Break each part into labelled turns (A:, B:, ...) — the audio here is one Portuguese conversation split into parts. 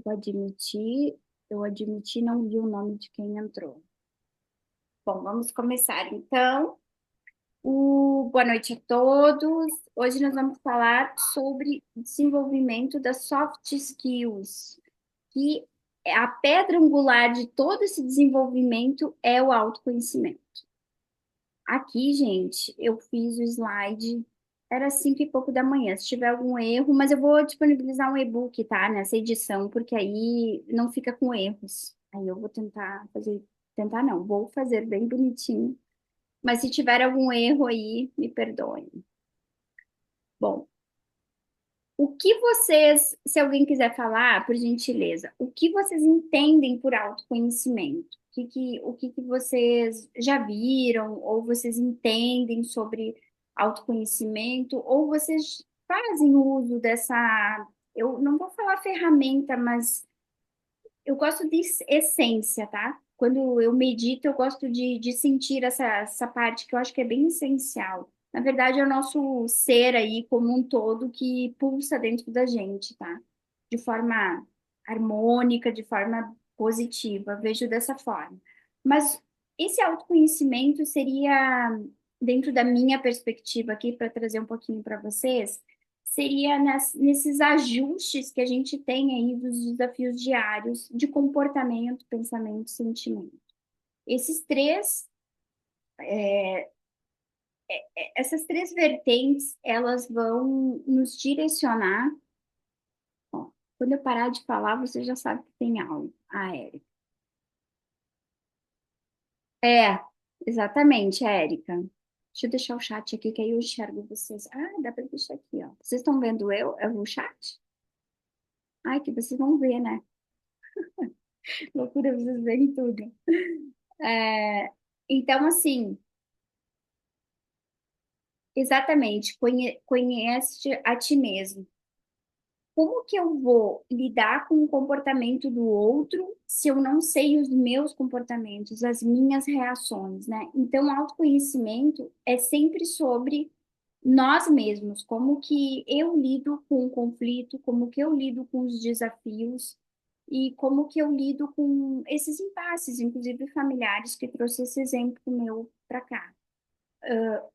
A: Eu admiti, não vi o nome de quem entrou. Bom, vamos começar então. Boa noite a todos. Hoje nós vamos falar sobre desenvolvimento das soft skills, que a pedra angular de todo esse desenvolvimento é o autoconhecimento. Aqui, gente, eu fiz o slide, era 5 e pouco da manhã. Se tiver algum erro, mas eu vou disponibilizar um e-book, tá? Nessa edição, porque aí não fica com erros. Aí eu vou tentar não, vou fazer bem bonitinho. Mas se tiver algum erro aí, me perdoem. Bom, se alguém quiser falar, por gentileza, o que vocês entendem por autoconhecimento? O que que vocês já viram, ou vocês entendem sobre autoconhecimento, ou vocês fazem uso dessa, eu não vou falar ferramenta, mas eu gosto de essência, tá? Quando eu medito, eu gosto de sentir essa parte que eu acho que é bem essencial. Na verdade, é o nosso ser aí como um todo que pulsa dentro da gente, tá? De forma harmônica, de forma positiva, vejo dessa forma. Mas esse autoconhecimento seria, dentro da minha perspectiva aqui, para trazer um pouquinho para vocês, seria nesses ajustes que a gente tem aí dos desafios diários de comportamento, pensamento e sentimento. Esses três, essas três vertentes, elas vão nos direcionar. Ó, quando eu parar de falar, você já sabe que tem aula. Ah, Érica. É, exatamente, Érica. Deixa eu deixar o chat aqui, que aí eu enxergo vocês. Ah, dá para deixar aqui, ó. Vocês estão vendo eu no chat? Ai, que vocês vão ver, né? Loucura, vocês veem tudo. É, então, assim, exatamente, conhece a ti mesmo. Como que eu vou lidar com o comportamento do outro se eu não sei os meus comportamentos, as minhas reações, né? Então, autoconhecimento é sempre sobre nós mesmos, como que eu lido com o conflito, como que eu lido com os desafios e como que eu lido com esses impasses, inclusive familiares, que trouxe esse exemplo meu para cá.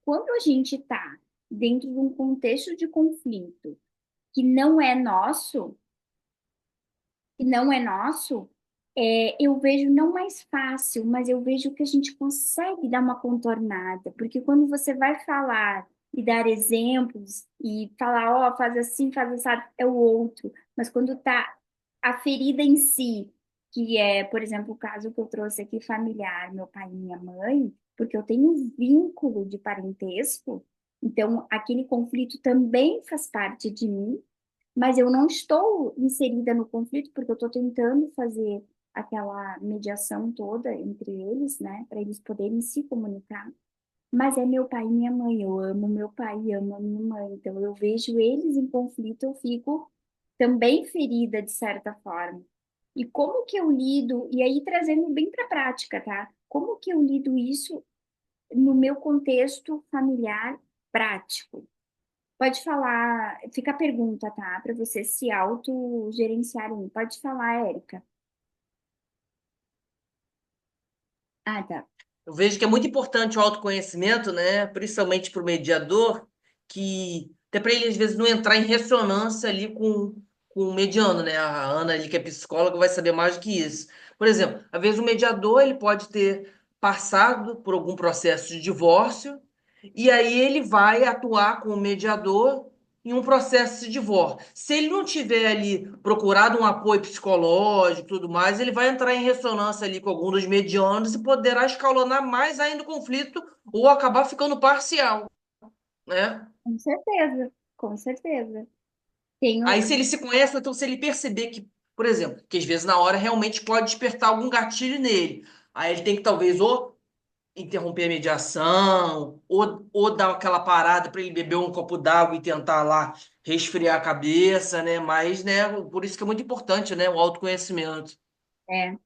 A: Quando a gente está dentro de um contexto de conflito que não é nosso, que não é nosso, eu vejo não mais fácil, mas eu vejo que a gente consegue dar uma contornada, porque quando você vai falar e dar exemplos e falar, ó, faz assim, faz assim, é o outro, mas quando tá a ferida em si, que é, por exemplo, o caso que eu trouxe aqui familiar, meu pai e minha mãe, porque eu tenho um vínculo de parentesco, então aquele conflito também faz parte de mim, mas eu não estou inserida no conflito porque eu estou tentando fazer aquela mediação toda entre eles, né, para eles poderem se comunicar. Mas é meu pai e minha mãe, eu amo meu pai e amo a minha mãe, então eu vejo eles em conflito, eu fico também ferida de certa forma. E como que eu lido, e aí trazendo bem para a prática, tá? Como que eu lido isso no meu contexto familiar prático? Pode falar, fica a pergunta, tá? Para você se autogerenciarem. Pode falar, Érica. Ah, tá.
B: Eu vejo que é muito importante o autoconhecimento, né? Principalmente para o mediador, que até para ele às vezes não entrar em ressonância ali com o mediano, né? A Ana ali que é psicóloga vai saber mais do que isso. Por exemplo, às vezes o mediador ele pode ter passado por algum processo de divórcio e aí ele vai atuar com o mediador em um processo de divórcio. Se ele não tiver ali procurado um apoio psicológico e tudo mais, ele vai entrar em ressonância ali com algum dos medianos e poderá escalonar mais ainda o conflito ou acabar ficando parcial, né?
A: Com certeza, com certeza. Tenho.
B: Aí se ele se conhece, então se ele perceber que, por exemplo, que às vezes na hora realmente pode despertar algum gatilho nele, aí ele tem que talvez ou interromper a mediação, ou dar aquela parada para ele beber um copo d'água e tentar lá resfriar a cabeça, né? Mas, né, por isso que é muito importante, né, o autoconhecimento.
A: É.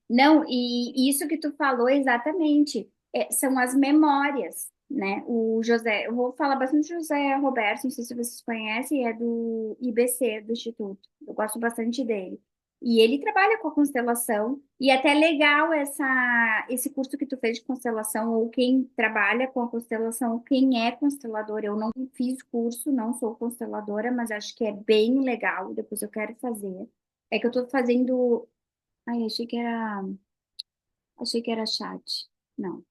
A: Não, e isso que tu falou exatamente, são as memórias, né? O José, eu vou falar bastante do José Roberto, não sei se vocês conhecem, é do IBC, do Instituto. Eu gosto bastante dele. E ele trabalha com a constelação, e é até legal esse curso que tu fez de constelação, ou quem trabalha com a constelação, quem é constelador. Eu não fiz curso, não sou consteladora, mas acho que é bem legal, depois eu quero fazer. É que eu tô fazendo. Ai, achei que era chat. Não.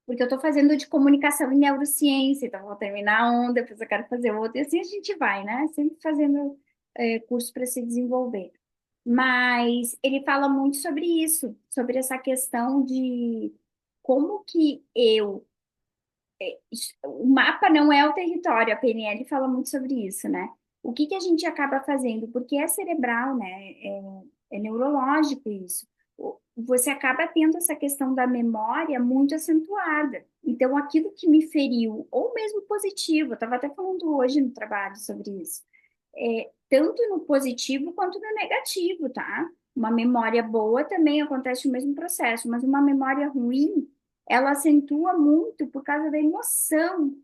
A: Porque eu tô fazendo de comunicação e neurociência, então vou terminar um, depois eu quero fazer outro, e assim a gente vai, né? Sempre fazendo curso para se desenvolver. Mas ele fala muito sobre isso, sobre essa questão de como que o mapa não é o território, a PNL fala muito sobre isso, né? O que que a gente acaba fazendo? Porque é cerebral, né? É neurológico isso. Você acaba tendo essa questão da memória muito acentuada. Então, aquilo que me feriu, ou mesmo positivo, eu estava até falando hoje no trabalho sobre isso, tanto no positivo quanto no negativo, tá? Uma memória boa também acontece o mesmo processo, mas uma memória ruim ela acentua muito por causa da emoção,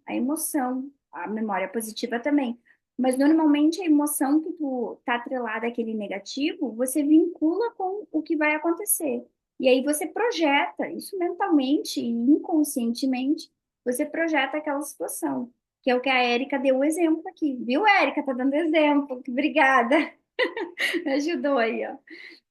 A: a memória positiva também. Mas normalmente a emoção que tu tá atrelada àquele negativo, você vincula com o que vai acontecer. E aí você projeta isso mentalmente e inconscientemente, você projeta aquela situação, que é o que a Érica deu o exemplo aqui. Viu, Érica? Tá dando exemplo. Obrigada. Me ajudou aí, ó.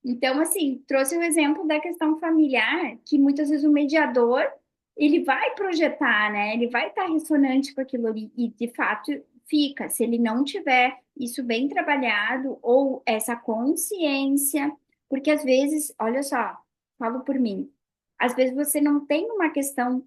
A: Então, assim, trouxe o exemplo da questão familiar, que muitas vezes o mediador, ele vai projetar, né? Ele vai estar ressonante com aquilo ali, e de fato fica. Se ele não tiver isso bem trabalhado, ou essa consciência, porque às vezes, olha só, falo por mim, às vezes você não tem uma questão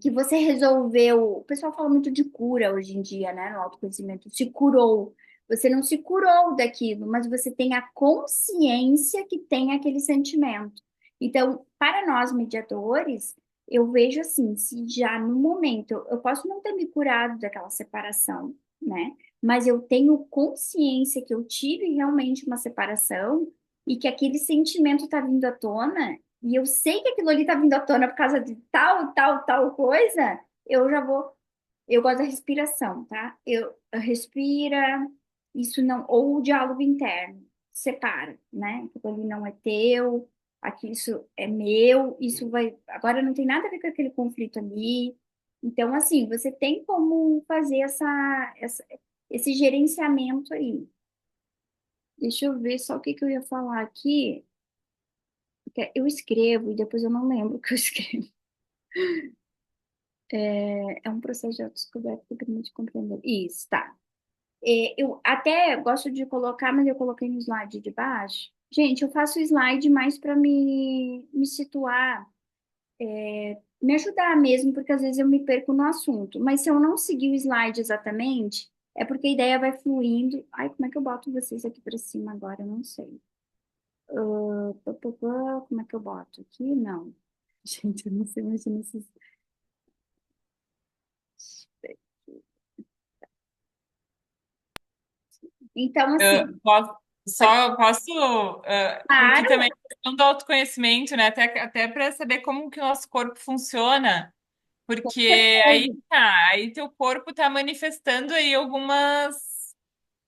A: que você resolveu. O pessoal fala muito de cura hoje em dia, né? No autoconhecimento, se curou. Você não se curou daquilo, mas você tem a consciência que tem aquele sentimento. Então, para nós mediadores, eu vejo assim, se já no momento eu posso não ter me curado daquela separação, né? Mas eu tenho consciência que eu tive realmente uma separação e que aquele sentimento está vindo à tona, e eu sei que aquilo ali tá vindo à tona por causa de tal, tal, tal coisa, eu já vou. Eu gosto da respiração, tá? Eu respira, isso não. Ou o diálogo interno, separa, né? Aquilo ali não é teu, aqui isso é meu, isso vai. Agora não tem nada a ver com aquele conflito ali. Então, assim, você tem como fazer esse gerenciamento aí. Deixa eu ver só o que que eu ia falar aqui. Porque eu escrevo e depois eu não lembro o que eu escrevo. É um processo de autodescoberta que permite compreender. Isso, tá. Eu até gosto de colocar, mas eu coloquei no slide de baixo. Gente, eu faço slide mais para me situar, me ajudar mesmo, porque às vezes eu me perco no assunto. Mas se eu não seguir o slide exatamente, é porque a ideia vai fluindo. Ai, como é que eu boto vocês aqui para cima agora? Eu não sei. Como é que eu boto aqui? Não. Gente, eu não sei mais nesses. Então, assim,
C: Posso, porque também
A: claro,
C: é questão do autoconhecimento, né? Até para saber como que o nosso corpo funciona,
A: com
C: porque
A: certeza.
C: aí teu corpo tá manifestando aí algumas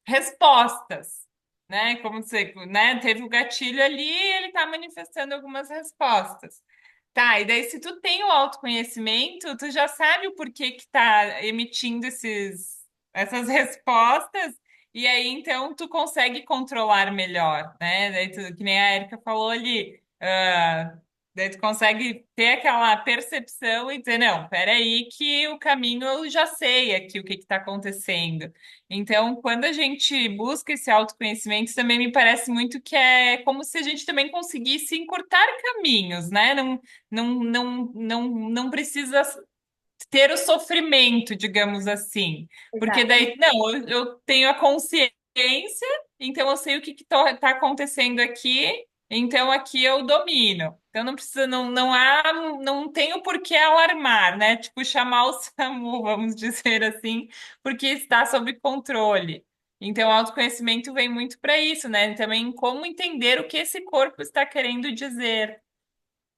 C: respostas, né? Como você, né? Teve o gatilho ali, ele tá manifestando algumas respostas. Tá, e daí se tu tem o autoconhecimento, tu já sabe o porquê que tá emitindo essas respostas, e aí então tu consegue controlar melhor, né? Daí tu, que nem a Erika falou ali, daí tu consegue ter aquela percepção e dizer, não, peraí que o caminho eu já sei aqui o que está acontecendo. Então, quando a gente busca esse autoconhecimento, também me parece muito que é como se a gente também conseguisse encurtar caminhos, né? Não precisa ter o sofrimento, digamos assim. Porque
A: Exato,
C: daí, não, eu tenho a consciência, então eu sei o que está acontecendo aqui, então aqui eu domino. Então não precisa, não tenho por que alarmar, né? Tipo, chamar o SAMU, vamos dizer assim, porque está sob controle. Então, o autoconhecimento vem muito para isso, né? Também como entender o que esse corpo está querendo dizer.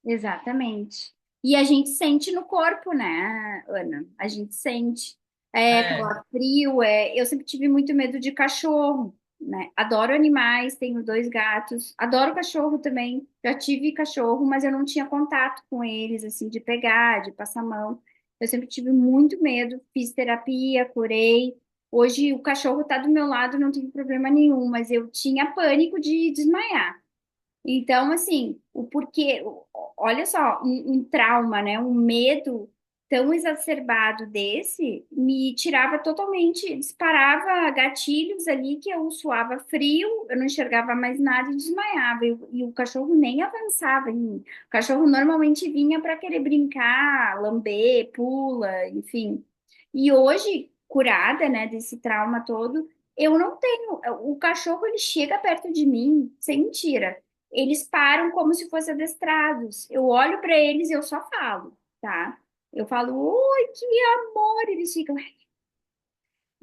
A: exatamente. E a gente sente no corpo, né, Ana? A gente sente.
C: É.
A: Calafrio, eu sempre tive muito medo de cachorro. né? Adoro animais, tenho 2 gatos, adoro cachorro também. Já tive cachorro, mas eu não tinha contato com eles, assim, de pegar, de passar a mão. Eu sempre tive muito medo, fiz terapia, curei. Hoje o cachorro tá do meu lado, não tem problema nenhum, mas eu tinha pânico de desmaiar. Então, assim, o porquê, olha só, um trauma, né? Um medo tão exacerbado desse me tirava totalmente, disparava gatilhos ali que eu suava frio, eu não enxergava mais nada e desmaiava. E o cachorro nem avançava em mim. O cachorro normalmente vinha para querer brincar, lamber, pula, enfim. E hoje, curada, né, desse trauma todo, eu não tenho. O cachorro ele chega perto de mim, sem mentira, eles param como se fossem adestrados. Eu olho para eles e eu só falo, tá? Eu falo, oi, que amor! Eles ficam,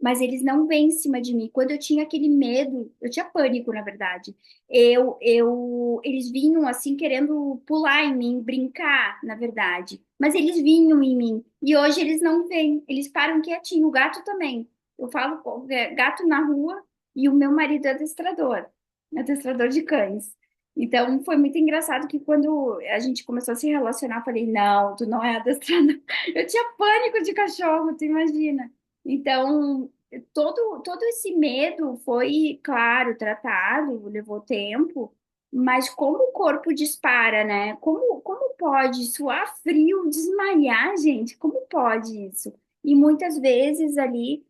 A: mas eles não vêm em cima de mim. Quando eu tinha aquele medo, eu tinha pânico, na verdade. Eles vinham assim querendo pular em mim, brincar, na verdade. Mas eles vinham em mim. E hoje eles não vêm. Eles param quietinho. O gato também. Eu falo gato na rua e o meu marido é adestrador de cães. Então foi muito engraçado que quando a gente começou a se relacionar, eu falei, não, tu não é adestrador. Eu tinha pânico de cachorro, tu imagina. Então, todo esse medo foi, claro, tratado, levou tempo, mas como o corpo dispara, né? Como pode suar frio, desmaiar, gente? Como pode isso? E muitas vezes ali,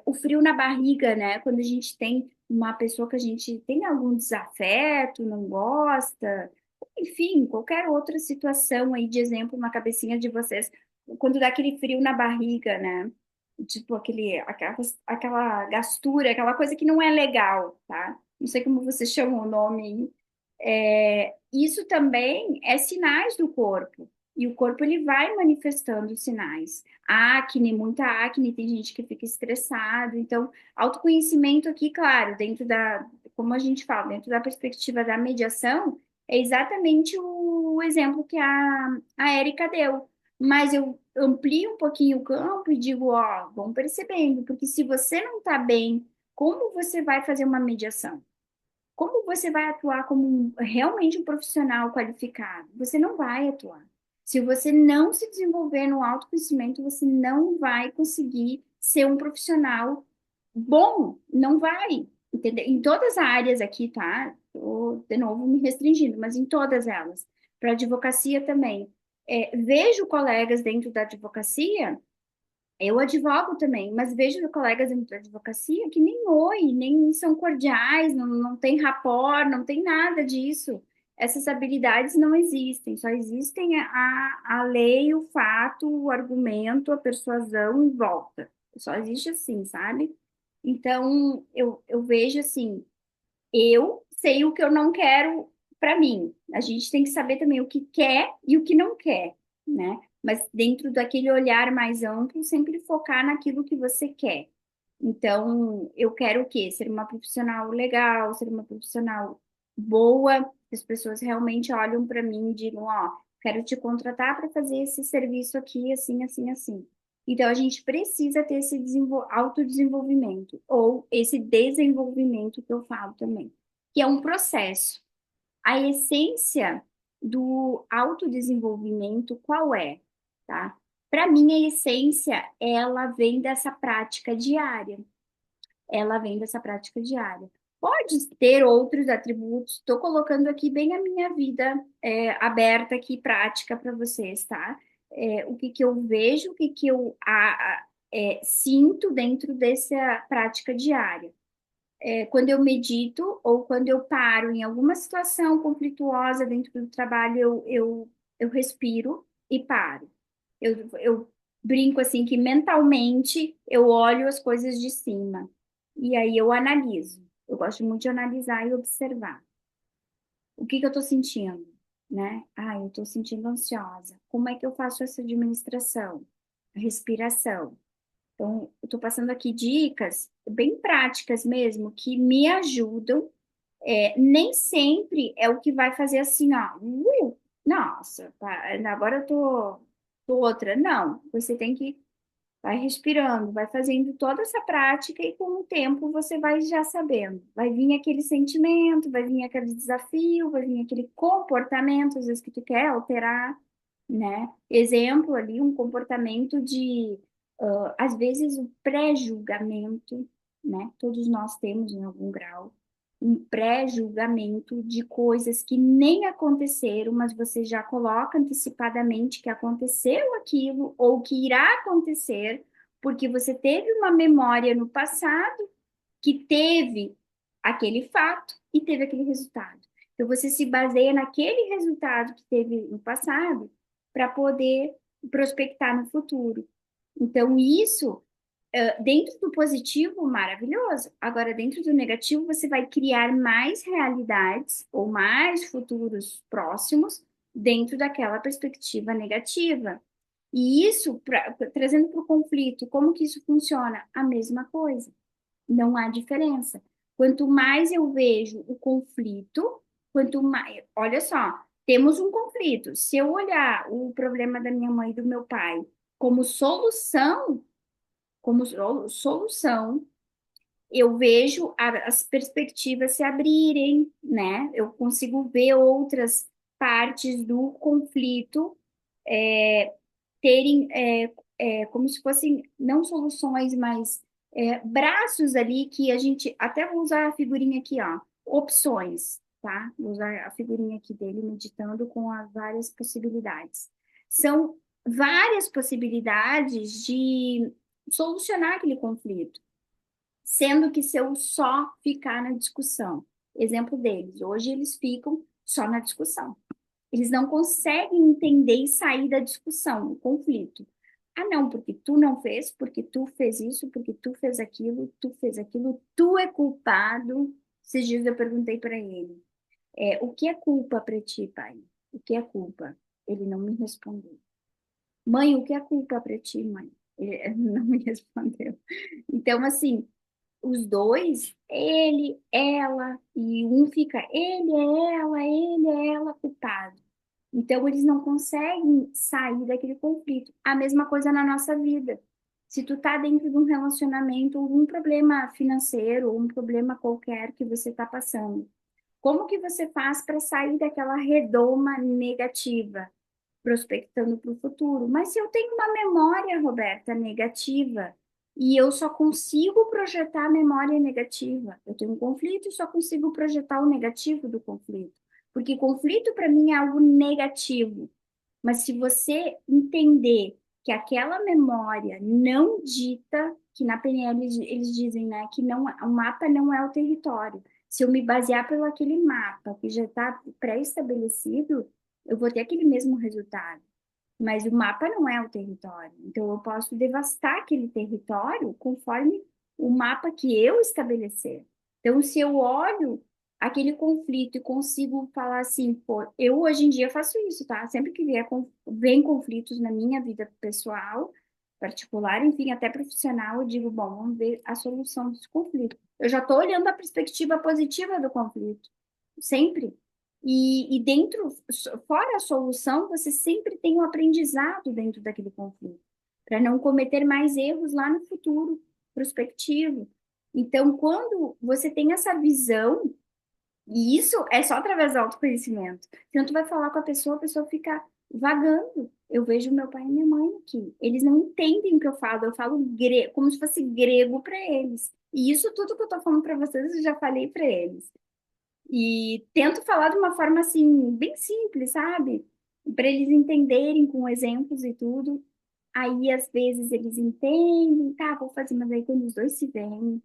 A: o frio na barriga, né? Quando a gente tem uma pessoa que a gente tem algum desafeto, não gosta, enfim, qualquer outra situação aí de exemplo na cabecinha de vocês, quando dá aquele frio na barriga, né? Tipo aquela gastura, aquela coisa que não é legal, tá? Não sei como você chama o nome aí. Isso também é sinais do corpo. E o corpo ele vai manifestando sinais. Acne, muita acne, tem gente que fica estressado. Então, autoconhecimento aqui, claro, como a gente fala, dentro da perspectiva da mediação, é exatamente o exemplo que a Érica deu. Mas eu amplio um pouquinho o campo e digo, ó, vão percebendo, porque se você não está bem, como você vai fazer uma mediação? Como você vai atuar como realmente um profissional qualificado? Você não vai atuar. Se você não se desenvolver no autoconhecimento, você não vai conseguir ser um profissional bom. Não vai. Entendeu? Em todas as áreas aqui, tá? Tô, de novo, me restringindo, mas em todas elas. Para advocacia também. Vejo colegas dentro da advocacia, eu advogo também, mas vejo colegas dentro da advocacia que nem oi, nem são cordiais, não tem rapport, não tem nada disso. Essas habilidades não existem, só existem a lei, o fato, o argumento, a persuasão em volta. Só existe assim, sabe? Então, eu vejo assim, eu sei o que eu não quero para mim. A gente tem que saber também o que quer e o que não quer, né? Mas dentro daquele olhar mais amplo, sempre focar naquilo que você quer. Então, eu quero o quê? Ser uma profissional legal, ser uma profissional boa, que as pessoas realmente olham para mim e digam, ó, quero te contratar para fazer esse serviço aqui, assim, assim, assim. Então, a gente precisa ter esse autodesenvolvimento, ou esse desenvolvimento que eu falo também, que é um processo. A essência do autodesenvolvimento, qual é? Tá? Para mim, a essência, ela vem dessa prática diária. Ela vem dessa prática diária. Pode ter outros atributos, estou colocando aqui bem a minha vida aberta aqui, prática para vocês, tá? O que que eu vejo, o que que eu sinto dentro dessa prática diária. Quando eu medito ou quando eu paro em alguma situação conflituosa dentro do trabalho, eu respiro e paro. Eu brinco assim que mentalmente eu olho as coisas de cima e aí eu analiso. Eu gosto muito de analisar e observar. O que que eu estou sentindo, né? Ah, eu estou sentindo ansiosa. Como é que eu faço essa administração? A respiração. Então, eu estou passando aqui dicas bem práticas mesmo, que me ajudam. Nem sempre é o que vai fazer assim, ó. Nossa, agora eu tô outra. Não, você tem que Vai respirando, vai fazendo toda essa prática e com o tempo você vai já sabendo. Vai vir aquele sentimento, vai vir aquele desafio, vai vir aquele comportamento, às vezes que tu quer alterar, né? Exemplo ali, um comportamento de, às vezes, o pré-julgamento, né? Todos nós temos em algum grau um pré-julgamento de coisas que nem aconteceram, mas você já coloca antecipadamente que aconteceu aquilo ou que irá acontecer, porque você teve uma memória no passado que teve aquele fato e teve aquele resultado. Então você se baseia naquele resultado que teve no passado para poder prospectar no futuro. Então isso dentro do positivo, maravilhoso. Agora, dentro do negativo, você vai criar mais realidades ou mais futuros próximos dentro daquela perspectiva negativa. E isso, trazendo para o conflito, como que isso funciona? A mesma coisa. Não há diferença. Quanto mais eu vejo o conflito, quanto mais. Olha só, temos um conflito. Se eu olhar o problema da minha mãe e do meu pai como solução, eu vejo as perspectivas se abrirem, né? Eu consigo ver outras partes do conflito é, terem como se fossem não soluções, mas braços ali que a gente até vou usar a figurinha aqui, ó, opções, tá? Vou usar a figurinha aqui dele meditando com as várias possibilidades. São várias possibilidades de solucionar aquele conflito, sendo que se eu só ficar na discussão, exemplo deles, hoje eles ficam só na discussão. Eles não conseguem entender e sair da discussão, do conflito. Ah, não, porque tu não fez, porque tu fez isso, porque tu fez aquilo, tu é culpado. Esses dias eu perguntei para ele, o que é culpa para ti, pai? O que é culpa? Ele não me respondeu. Mãe, o que é culpa para ti, mãe? Ele não me respondeu. Então, assim, os dois, ele, ela, e um fica ele, é ela, culpado. Então, eles não conseguem sair daquele conflito. A mesma coisa na nossa vida. Se tu tá dentro de um relacionamento, ou um problema financeiro, ou um problema qualquer que você tá passando, como que você faz para sair daquela redoma negativa, prospectando para o futuro? Mas se eu tenho uma memória, Roberta, negativa, e eu só consigo projetar a memória negativa, eu tenho um conflito e só consigo projetar o negativo do conflito. Porque conflito para mim é algo negativo. Mas se você entender que aquela memória não dita, que na PNL eles dizem, né, que não, o mapa não é o território. Se eu me basear pelo aquele mapa que já está pré-estabelecido, eu vou ter aquele mesmo resultado. Mas o mapa não é o território. Então eu posso devastar aquele território conforme o mapa que eu estabelecer. Então, se eu olho aquele conflito e consigo falar assim, pô, eu hoje em dia faço isso, tá? Sempre que vem conflitos na minha vida pessoal, particular, enfim, até profissional, eu digo, bom, vamos ver a solução desse conflito. Eu já estou olhando a perspectiva positiva do conflito, sempre. E dentro, fora a solução, você sempre tem um aprendizado dentro daquele conflito, para não cometer mais erros lá no futuro, prospectivo. Então, quando você tem essa visão, e isso é só através do autoconhecimento. Então, tu vai falar com a pessoa fica vagando. Eu vejo meu pai e minha mãe aqui. Eles não entendem o que eu falo grego, como se fosse grego para eles. E isso tudo que eu tô falando para vocês, eu já falei para eles. E tento falar de uma forma assim, bem simples, sabe? Para eles entenderem com exemplos e tudo. Aí, às vezes, eles entendem, tá, vou fazer, mas aí quando os dois se veem,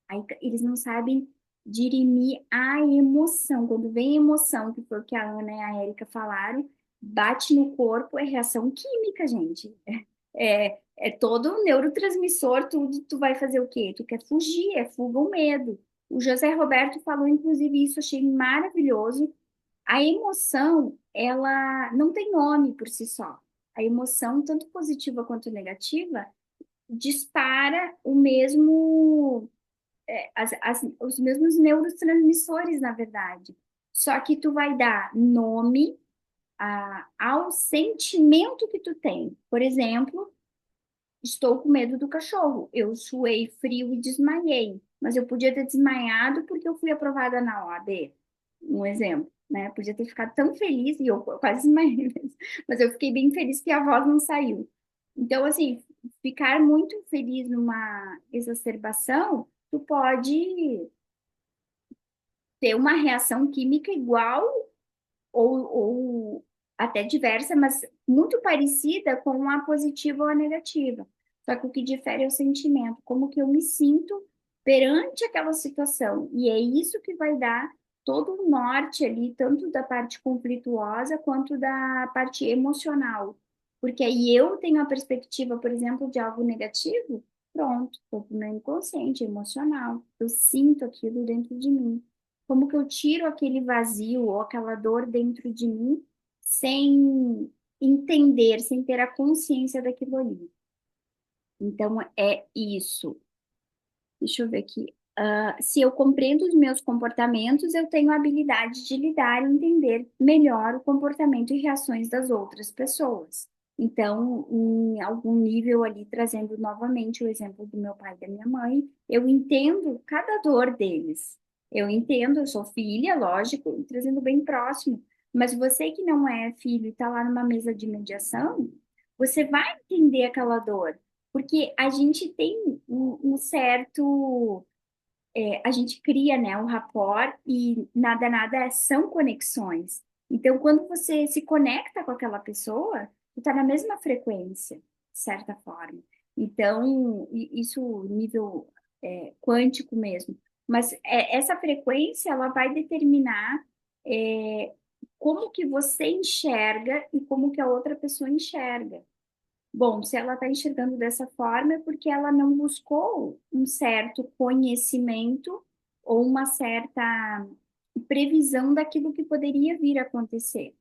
A: aí eles não sabem dirimir a emoção. Quando vem emoção, que foi o que a Ana e a Érica falaram, bate no corpo, é reação química, gente. É todo um neurotransmissor, tudo, tu vai fazer o quê? Tu quer fugir, é fuga ou medo. O José Roberto falou, inclusive, isso, achei maravilhoso. A emoção, ela não tem nome por si só. A emoção, tanto positiva quanto negativa, dispara o mesmo os mesmos neurotransmissores, na verdade. Só que tu vai dar nome ao sentimento que tu tem. Por exemplo, estou com medo do cachorro. Eu suei frio e desmaiei, mas eu podia ter desmaiado porque eu fui aprovada na OAB, um exemplo, né? Podia ter ficado tão feliz, e eu quase desmaiei mesmo, mas eu fiquei bem feliz que a voz não saiu. Então, assim, ficar muito feliz numa exacerbação, tu pode ter uma reação química igual ou até diversa, mas muito parecida com a positiva ou a negativa. Só que o que difere é o sentimento, como que eu me sinto perante aquela situação. E é isso que vai dar todo o norte ali, tanto da parte conflituosa quanto da parte emocional. Porque aí eu tenho a perspectiva, por exemplo, de algo negativo, pronto, estou para o meu inconsciente emocional. Eu sinto aquilo dentro de mim. Como que eu tiro aquele vazio ou aquela dor dentro de mim sem entender, sem ter a consciência daquilo ali. Então, é isso. Deixa eu ver aqui. Se eu compreendo os meus comportamentos, eu tenho a habilidade de lidar e entender melhor o comportamento e reações das outras pessoas. Então, em algum nível ali, trazendo novamente o exemplo do meu pai e da minha mãe, eu entendo cada dor deles. Eu entendo, eu sou filha, lógico, e trazendo bem próximo. Mas você que não é filho e está lá numa mesa de mediação, você vai entender aquela dor. Porque a gente tem um certo, a gente cria, né, um rapport e nada são conexões. Então, quando você se conecta com aquela pessoa, tu tá na mesma frequência, de certa forma. Então, isso nível quântico mesmo. Mas essa frequência, ela vai determinar é, como que você enxerga e como que a outra pessoa enxerga. Bom, se ela está enxergando dessa forma, é porque ela não buscou um certo conhecimento ou uma certa previsão daquilo que poderia vir a acontecer.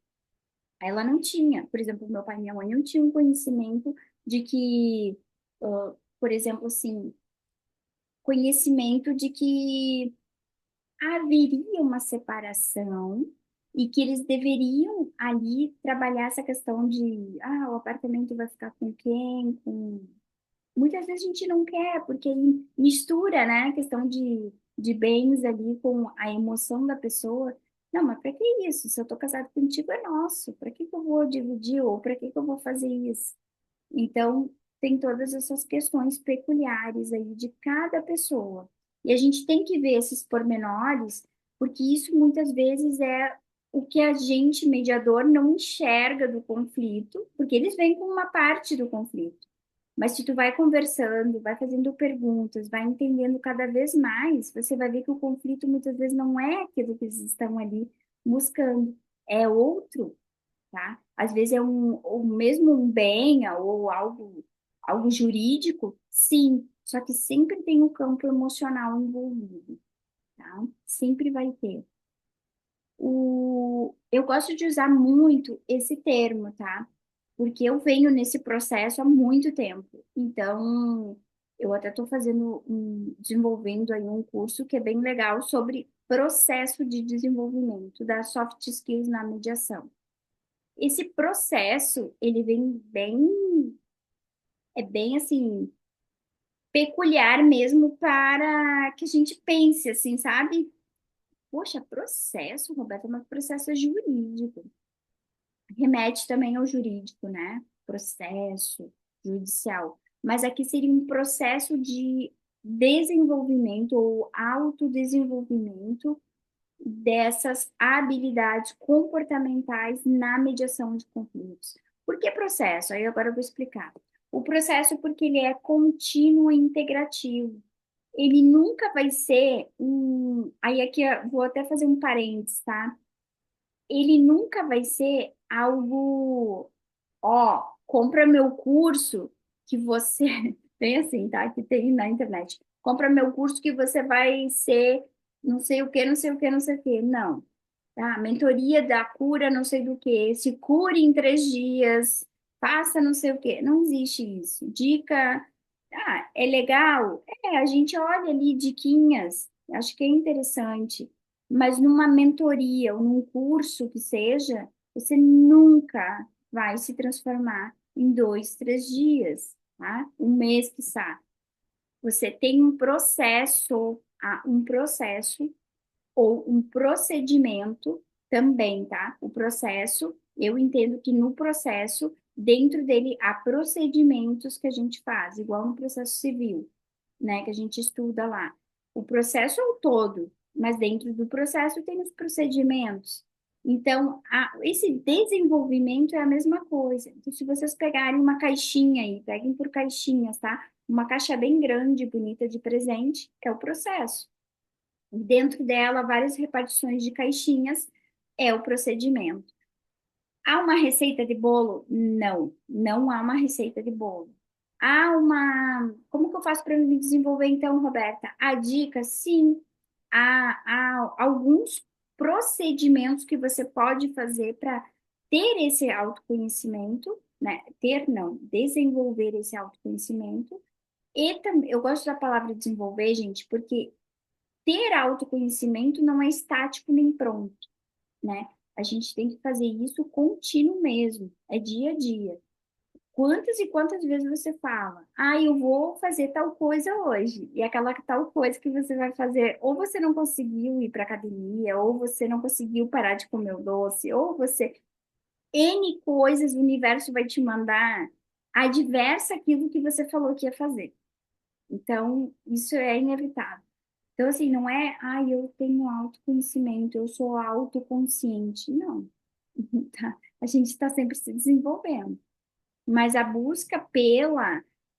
A: Ela não tinha, por exemplo, meu pai e minha mãe não tinham conhecimento de que, por exemplo, assim, conhecimento de que haveria uma separação e que eles deveriam ali trabalhar essa questão de, o apartamento vai ficar com quem, com muitas vezes a gente não quer, porque mistura, né, a questão de bens ali com a emoção da pessoa. Não, mas para que isso? Se eu tô casado contigo, é nosso. Para que que eu vou dividir? Ou para que que eu vou fazer isso? Então, tem todas essas questões peculiares aí de cada pessoa. E a gente tem que ver esses pormenores, porque isso muitas vezes é o que a gente, mediador, não enxerga do conflito, porque eles vêm com uma parte do conflito. Mas se tu vai conversando, vai fazendo perguntas, vai entendendo cada vez mais, você vai ver que o conflito muitas vezes não é aquilo que eles estão ali buscando, é outro, tá? Às vezes é ou mesmo um bem ou algo jurídico, sim, só que sempre tem o campo emocional envolvido, tá? Sempre vai ter. Eu gosto de usar muito esse termo, tá? Porque eu venho nesse processo há muito tempo. Então, eu até estou desenvolvendo aí um curso que é bem legal sobre processo de desenvolvimento das soft skills na mediação. Esse processo, ele vem bem assim, peculiar mesmo para que a gente pense assim, sabe? Poxa, processo, Roberta, mas processo é jurídico. Remete também ao jurídico, né? Processo judicial. Mas aqui seria um processo de desenvolvimento ou autodesenvolvimento dessas habilidades comportamentais na mediação de conflitos. Por que processo? Aí agora eu vou explicar. O processo porque ele é contínuo e integrativo. Ele nunca vai ser um. Aí aqui eu vou até fazer um parênteses, tá? Ele nunca vai ser algo, compra meu curso que você, bem assim, tá? Que tem na internet. Compra meu curso que você vai ser não sei o que, não sei o que, não sei o que. Não, tá? Mentoria da cura, não sei do que. Se cure em 3 dias, faça não sei o que. Não existe isso. Dica, é legal? A gente olha ali diquinhas, acho que é interessante. Mas numa mentoria ou num curso que seja, você nunca vai se transformar em 2, 3 dias. tá? Um mês, quiçá. Você tem um processo ou um procedimento também, tá? O processo, eu entendo que no processo, dentro dele, há procedimentos que a gente faz, igual no processo civil, né? Que a gente estuda lá. O processo é o todo, mas dentro do processo tem os procedimentos. Então, esse desenvolvimento é a mesma coisa. Então, se vocês pegarem uma caixinha aí, peguem por caixinhas, tá? Uma caixa bem grande, bonita de presente, é o processo. Dentro dela, várias repartições de caixinhas, é o procedimento. Há uma receita de bolo? Não, não há uma receita de bolo. Há uma. Como que eu faço para me desenvolver então, Roberta? Há dicas? Sim. Há alguns procedimentos que você pode fazer para ter esse autoconhecimento, né? Ter, não, desenvolver esse autoconhecimento. E também, eu gosto da palavra desenvolver, gente, porque ter autoconhecimento não é estático nem pronto, né? A gente tem que fazer isso contínuo mesmo, é dia a dia. Quantas e quantas vezes você fala, eu vou fazer tal coisa hoje, e aquela tal coisa que você vai fazer, ou você não conseguiu ir para academia, ou você não conseguiu parar de comer o doce, ou você. N coisas o universo vai te mandar adversa aquilo que você falou que ia fazer. Então, isso é inevitável. Então, assim, não é, eu tenho autoconhecimento, eu sou autoconsciente. Não, tá? A gente está sempre se desenvolvendo. Mas a busca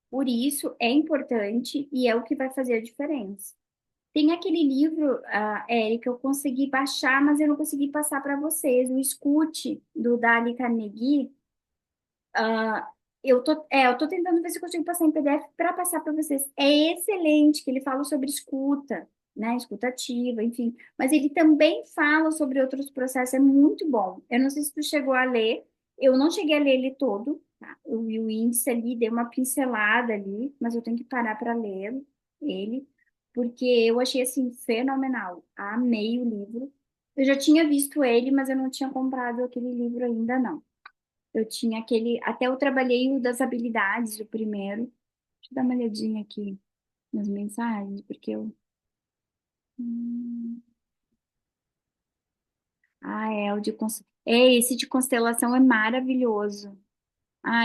A: por isso é importante e é o que vai fazer a diferença. Tem aquele livro, Érica, eu consegui baixar, mas eu não consegui passar para vocês. O Escute, do Dale Carnegie. Eu tô tentando ver se eu consigo passar em PDF para passar para vocês. É excelente que ele fala sobre escuta, né? Escuta ativa, enfim. Mas ele também fala sobre outros processos, é muito bom. Eu não sei se tu chegou a ler, eu não cheguei a ler ele todo, tá? Eu vi o índice ali, dei uma pincelada ali, mas eu tenho que parar para ler ele, porque eu achei assim fenomenal. Amei o livro. Eu já tinha visto ele, mas eu não tinha comprado aquele livro ainda, não. Eu tinha aquele. Até eu trabalhei o das habilidades, o primeiro. Deixa eu dar uma olhadinha aqui nas mensagens, porque eu. Hum, o de. Esse de constelação é maravilhoso.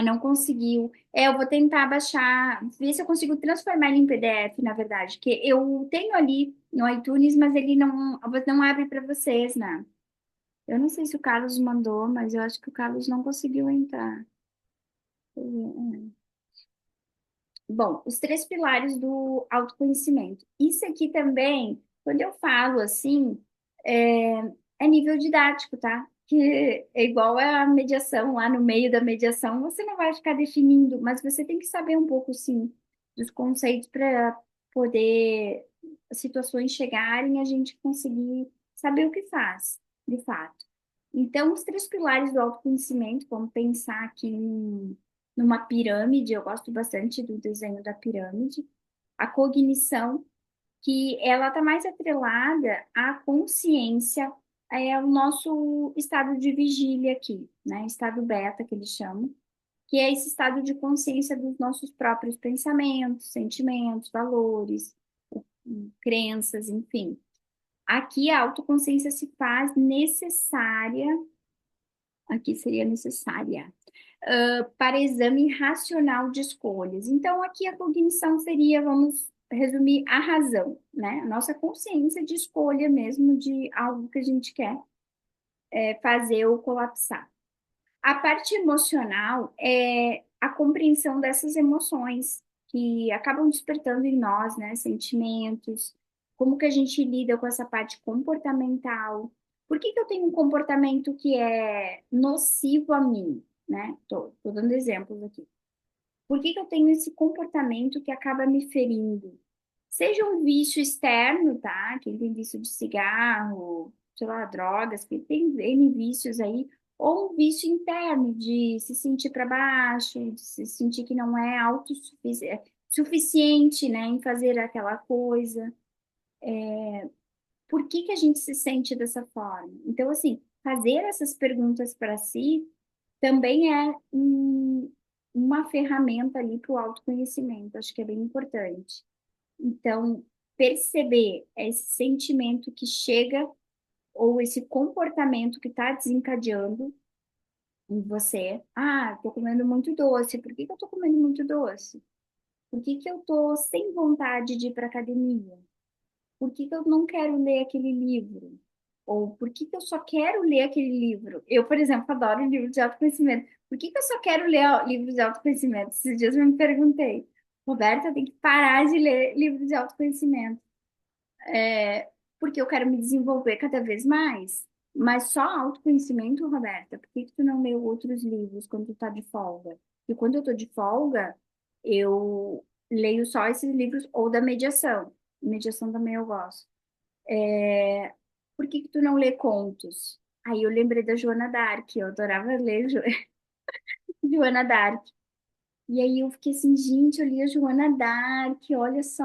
A: Não conseguiu. Eu vou tentar baixar, ver se eu consigo transformar ele em PDF, na verdade. Que eu tenho ali no iTunes, mas ele não abre para vocês, né? Eu não sei se o Carlos mandou, mas eu acho que o Carlos não conseguiu entrar. Deixa eu ver. Bom, os três pilares do autoconhecimento. Isso aqui também, quando eu falo assim, é, é nível didático, tá? Que é igual a mediação, lá no meio da mediação, você não vai ficar definindo, mas você tem que saber um pouco, sim, dos conceitos para poder as situações chegarem e a gente conseguir saber o que faz, de fato. Então, os três pilares do autoconhecimento, vamos pensar aqui numa pirâmide, eu gosto bastante do desenho da pirâmide. A cognição, que ela está mais atrelada à consciência, é o nosso estado de vigília aqui, né? Estado beta, que eles chamam, que é esse estado de consciência dos nossos próprios pensamentos, sentimentos, valores, crenças, enfim. Aqui a autoconsciência se faz necessária, aqui seria necessária, para exame racional de escolhas. Então, aqui a cognição seria, vamos resumir, a razão, né? A nossa consciência de escolha mesmo de algo que a gente quer fazer ou colapsar. A parte emocional é a compreensão dessas emoções que acabam despertando em nós, né? Sentimentos, como que a gente lida com essa parte comportamental. Por que que eu tenho um comportamento que é nocivo a mim, né? Tô dando exemplos aqui. Por que que eu tenho esse comportamento que acaba me ferindo? Seja um vício externo, tá? Quem tem vício de cigarro, sei lá, drogas, quem tem N vícios aí, ou um vício interno de se sentir para baixo, de se sentir que não é suficiente, né, em fazer aquela coisa. Por que que a gente se sente dessa forma? Então, assim, fazer essas perguntas para si também é uma ferramenta ali para o autoconhecimento. Acho que é bem importante. Então, perceber esse sentimento que chega ou esse comportamento que está desencadeando em você. Ah, estou comendo muito doce. Por que que eu estou comendo muito doce? Por que que eu estou sem vontade de ir para academia? Por que que eu não quero ler aquele livro? Ou por que que eu só quero ler aquele livro? Eu, por exemplo, adoro livros de autoconhecimento. Por que que eu só quero ler livros de autoconhecimento? Esses dias eu me perguntei, Roberta, tem que parar de ler livros de autoconhecimento. Porque eu quero me desenvolver cada vez mais. Mas só autoconhecimento, Roberta, por que que tu não leu outros livros quando tu tá de folga? E quando eu tô de folga, eu leio só esses livros ou da mediação. Mediação também eu gosto. Por que que tu não lê contos? Aí eu lembrei da Joana d'Arc, eu adorava ler Joana d'Arc. E aí eu fiquei assim, gente, eu li a Joana d'Arc, olha só,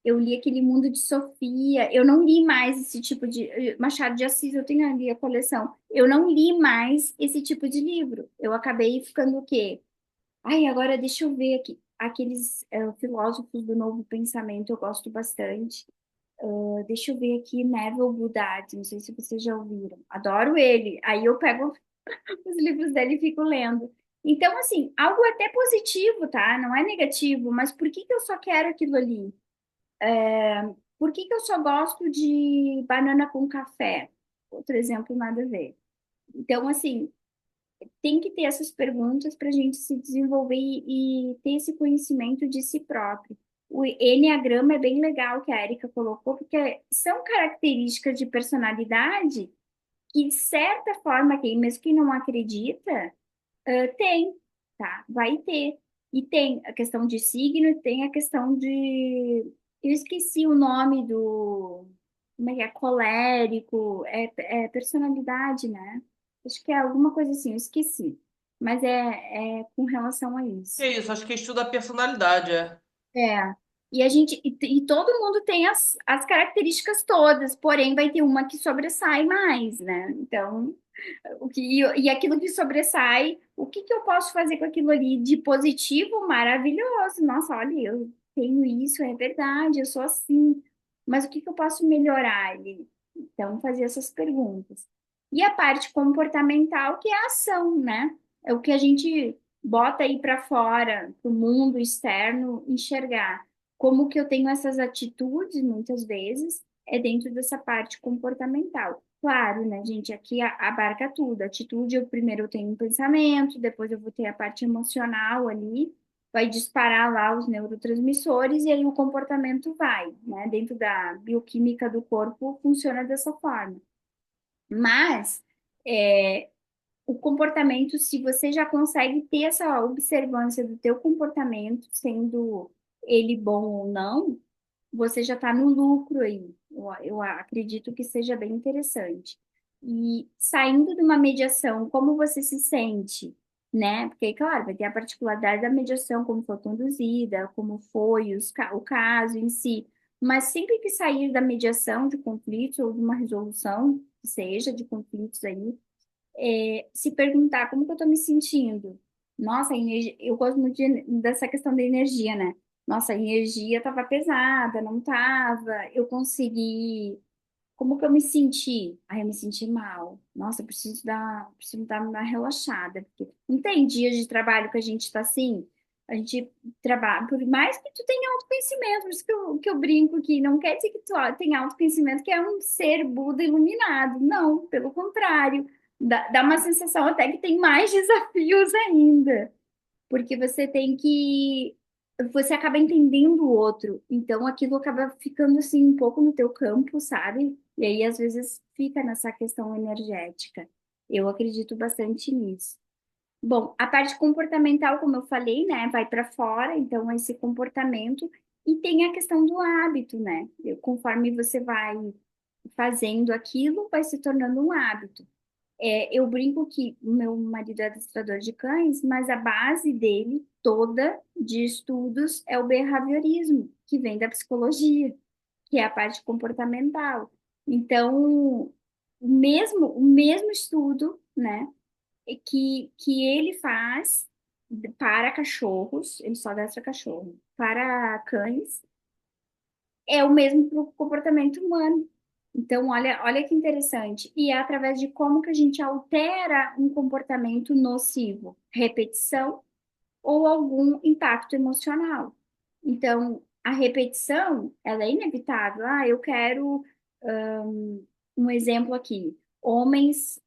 A: eu li aquele Mundo de Sofia. Eu não li mais esse tipo de Machado de Assis, eu tenho ali a coleção. Eu não li mais esse tipo de livro. Eu acabei ficando o quê? Ai, agora deixa eu ver aqui. Aqueles filósofos do novo pensamento eu gosto bastante. Deixa eu ver aqui, Neville Goddard, não sei se vocês já ouviram. Adoro ele. Aí eu pego os livros dele e fico lendo. Então, assim, algo até positivo, tá? Não é negativo, mas por que que eu só quero aquilo ali? Por que que eu só gosto de banana com café? Outro exemplo, nada a ver. Então, assim, tem que ter essas perguntas para a gente se desenvolver e ter esse conhecimento de si próprio. O Enneagrama é bem legal que a Erika colocou, porque são características de personalidade que, de certa forma, quem, mesmo quem não acredita, tem, tá? Vai ter. E tem a questão de signo, e tem a questão de. Eu esqueci o nome do. Como é que é? Colérico, é personalidade, né? Acho que é alguma coisa assim, eu esqueci. Mas é com relação a
B: Que
A: isso.
B: é isso, acho que estuda a personalidade, é.
A: É. E todo mundo tem as características todas, porém vai ter uma que sobressai mais, né? Então, e aquilo que sobressai, o que que eu posso fazer com aquilo ali de positivo? Maravilhoso. Nossa, olha, eu tenho isso, é verdade, eu sou assim. Mas o que que eu posso melhorar ali? Então, fazer essas perguntas. E a parte comportamental, que é a ação, né? É o que a gente bota aí para fora, para o mundo externo enxergar. Como que eu tenho essas atitudes, muitas vezes, é dentro dessa parte comportamental. Claro, né, gente? Aqui abarca tudo. Atitude, eu primeiro eu tenho um pensamento, depois eu vou ter a parte emocional ali, vai disparar lá os neurotransmissores e aí o comportamento vai, né? Dentro da bioquímica do corpo funciona dessa forma. Mas é, o comportamento, se você já consegue ter essa observância do teu comportamento, sendo ele bom ou não, você já está no lucro aí. Eu acredito que seja bem interessante. E saindo de uma mediação, como você se sente, né? Porque, claro, vai ter a particularidade da mediação, como foi conduzida, como foi o caso em si. Mas sempre que sair da mediação de conflitos ou de uma resolução, que seja de conflitos aí, se perguntar como que eu estou me sentindo. Nossa, a energia, eu gosto muito dessa questão da energia, né? Nossa, a energia estava pesada, não estava. Eu consegui. Como que eu me senti? Aí eu me senti mal. Nossa, eu preciso dar uma relaxada, porque não tem dias de trabalho que a gente está assim. A gente trabalha, por mais que tu tenha autoconhecimento, por isso que eu brinco que não quer dizer que tu tenha autoconhecimento, que é um ser Buda iluminado. Não, pelo contrário. Dá uma sensação até que tem mais desafios ainda, porque você tem que. Você acaba entendendo o outro, então aquilo acaba ficando assim um pouco no teu campo, sabe? E aí às vezes fica nessa questão energética. Eu acredito bastante nisso. Bom, a parte comportamental, como eu falei, né, vai para fora, então esse comportamento e tem a questão do hábito, né? Conforme você vai fazendo aquilo, vai se tornando um hábito. Eu brinco que o meu marido é adestrador de cães, mas a base dele toda de estudos é o behaviorismo, que vem da psicologia, que é a parte comportamental. Então, o mesmo estudo, né? que ele faz para cachorros, ele só adestra cachorro. Para cães, é o mesmo para o comportamento humano. Então, olha que interessante. E é através de como que a gente altera um comportamento nocivo, repetição ou algum impacto emocional. Então, a repetição, ela é inevitável. Ah, eu quero um exemplo aqui. Homens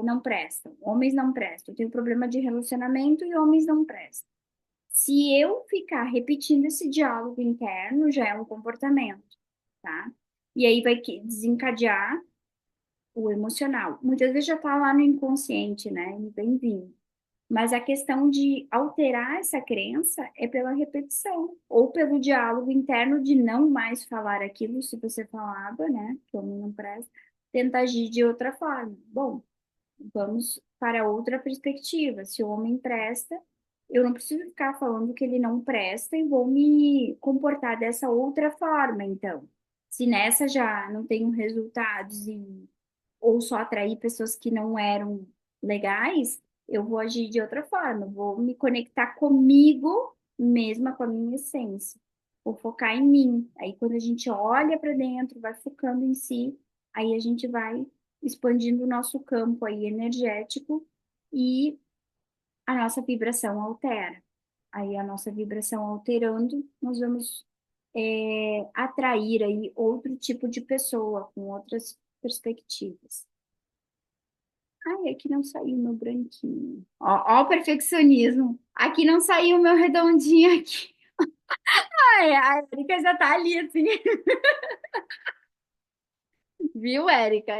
A: não prestam. Homens não prestam. Eu tenho problema de relacionamento e homens não prestam. Se eu ficar repetindo esse diálogo interno, já é um comportamento, tá? E aí vai desencadear o emocional. Muitas vezes já está lá no inconsciente, né? E bem-vindo. Mas a questão de alterar essa crença é pela repetição, ou pelo diálogo interno de não mais falar aquilo se você falava, né? Que eu não presta, tentar agir de outra forma. Bom, vamos para outra perspectiva. Se o homem presta, eu não preciso ficar falando que ele não presta e vou me comportar dessa outra forma, então. Se nessa já não tenho resultados ou só atrair pessoas que não eram legais, eu vou agir de outra forma, vou me conectar comigo mesma, com a minha essência. Vou focar em mim. Aí quando a gente olha para dentro, vai focando em si, aí a gente vai expandindo o nosso campo aí energético e a nossa vibração altera. Aí a nossa vibração alterando, nós vamos atrair aí outro tipo de pessoa com outras perspectivas. Ai, aqui não saiu meu branquinho. Ó, o perfeccionismo. Aqui não saiu o meu redondinho aqui. Ai, a Erika já tá ali, assim. Viu, Érica?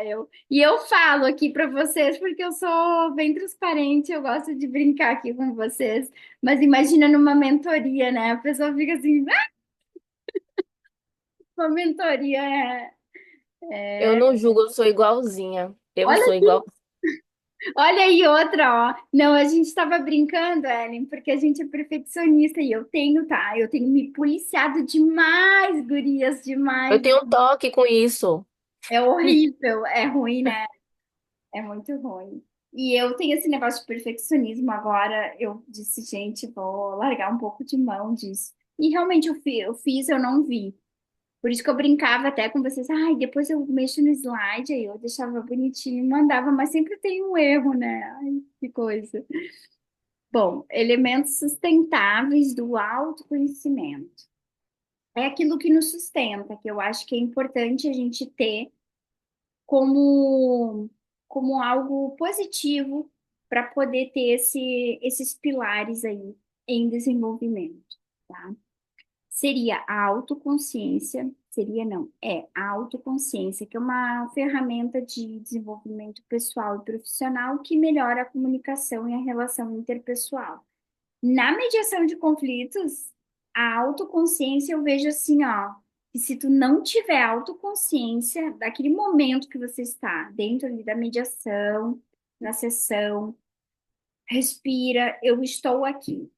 A: E eu falo aqui para vocês porque eu sou bem transparente, eu gosto de brincar aqui com vocês. Mas imagina numa mentoria, né? A pessoa fica assim, "Ah, uma mentoria
D: Eu não julgo, eu sou igualzinha. Eu
A: Olha,
D: sou igual.
A: olha aí outra, ó. Não, a gente estava brincando, Ellen, porque a gente é perfeccionista e eu tenho, tá? Eu tenho me policiado demais, gurias,
D: Eu
A: demais.
D: tenho um toque com isso.
A: É horrível, é ruim, né? É muito ruim. E eu tenho esse negócio de perfeccionismo agora. Eu disse, gente, vou largar um pouco de mão disso. E realmente eu fiz, eu não vi. Por isso que eu brincava até com vocês. Ai, depois eu mexo no slide, aí eu deixava bonitinho e mandava, mas sempre tem um erro, né? Ai, que coisa. Bom, elementos sustentáveis do autoconhecimento. É aquilo que nos sustenta, que eu acho que é importante a gente ter como, como algo positivo para poder ter esses pilares aí em desenvolvimento, tá? Seria a autoconsciência, seria não, é a autoconsciência, que é uma ferramenta de desenvolvimento pessoal e profissional que melhora a comunicação e a relação interpessoal. Na mediação de conflitos, a autoconsciência eu vejo assim, ó, que se tu não tiver autoconsciência daquele momento que você está dentro ali da mediação, na sessão, respira, eu estou aqui.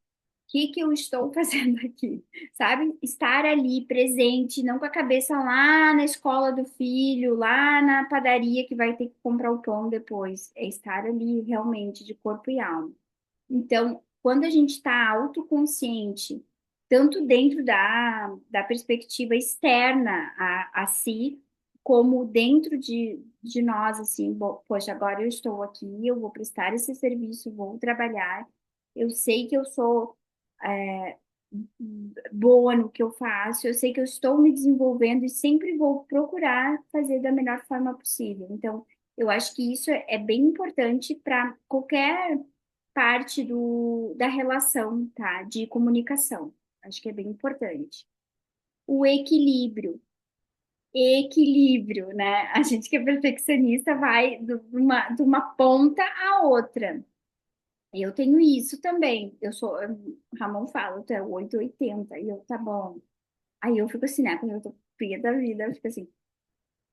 A: O que que eu estou fazendo aqui? Sabe? Estar ali presente, não com a cabeça lá na escola do filho, lá na padaria que vai ter que comprar o pão depois. É estar ali realmente de corpo e alma. Então, quando a gente está autoconsciente, tanto dentro da perspectiva externa a si, como dentro de nós, assim, poxa, agora eu estou aqui, eu vou prestar esse serviço, vou trabalhar, eu sei que eu sou é, boa no que eu faço, eu sei que eu estou me desenvolvendo e sempre vou procurar fazer da melhor forma possível. Então, eu acho que isso é bem importante para qualquer parte da relação, tá? De comunicação. Acho que é bem importante. O equilíbrio. Equilíbrio, né? A gente que é perfeccionista vai de uma ponta à outra. Eu tenho isso também. Ramon fala, tu é 880. E eu, tá bom. Aí eu fico assim, né? Quando eu tô pia da vida, eu fico assim,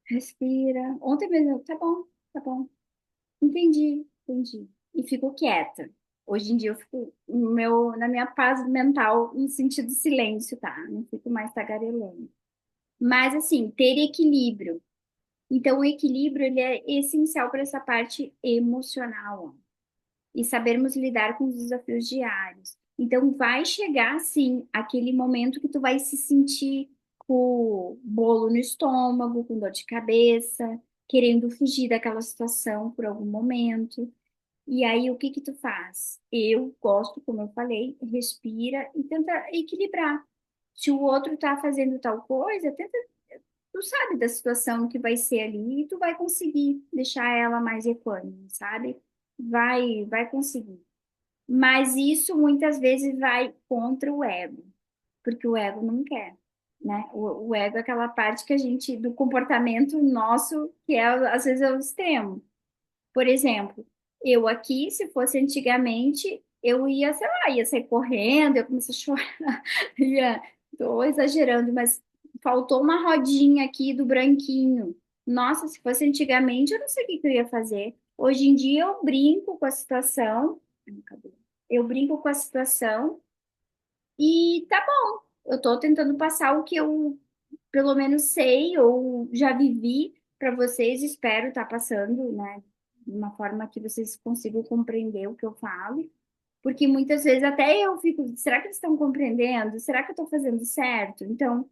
A: respira. Ontem mesmo, tá bom, tá bom. Entendi, entendi. E fico quieta. Hoje em dia eu fico na minha paz mental, no sentido silêncio, tá? Não fico mais tagarelando. Mas, assim, ter equilíbrio. Então, o equilíbrio, ele é essencial para essa parte emocional, ó, e sabermos lidar com os desafios diários. Então, vai chegar, sim, aquele momento que tu vai se sentir com bolo no estômago, com dor de cabeça, querendo fugir daquela situação por algum momento. E aí, o que que tu faz? Eu gosto, como eu falei, respira e tenta equilibrar. Se o outro tá fazendo tal coisa, tenta, tu sabe da situação que vai ser ali e tu vai conseguir deixar ela mais equânime, sabe? Vai conseguir. Mas isso muitas vezes vai contra o ego, porque o ego não quer, né? O ego é aquela parte que a gente, do comportamento nosso, que é, às vezes é o extremo. Por exemplo, eu aqui, se fosse antigamente, eu ia, sei lá, ia sair correndo, ia começar a chorar, ia, tô exagerando, mas faltou uma rodinha aqui do branquinho. Nossa, se fosse antigamente, eu não sei o que que eu ia fazer. Hoje em dia eu brinco com a situação, ai, meu cabelo. Eu brinco com a situação e tá bom. Eu tô tentando passar o que eu pelo menos sei ou já vivi para vocês, espero estar passando, né, de uma forma que vocês consigam compreender o que eu falo, porque muitas vezes até eu fico, será que eles estão compreendendo? Será que eu estou fazendo certo? Então,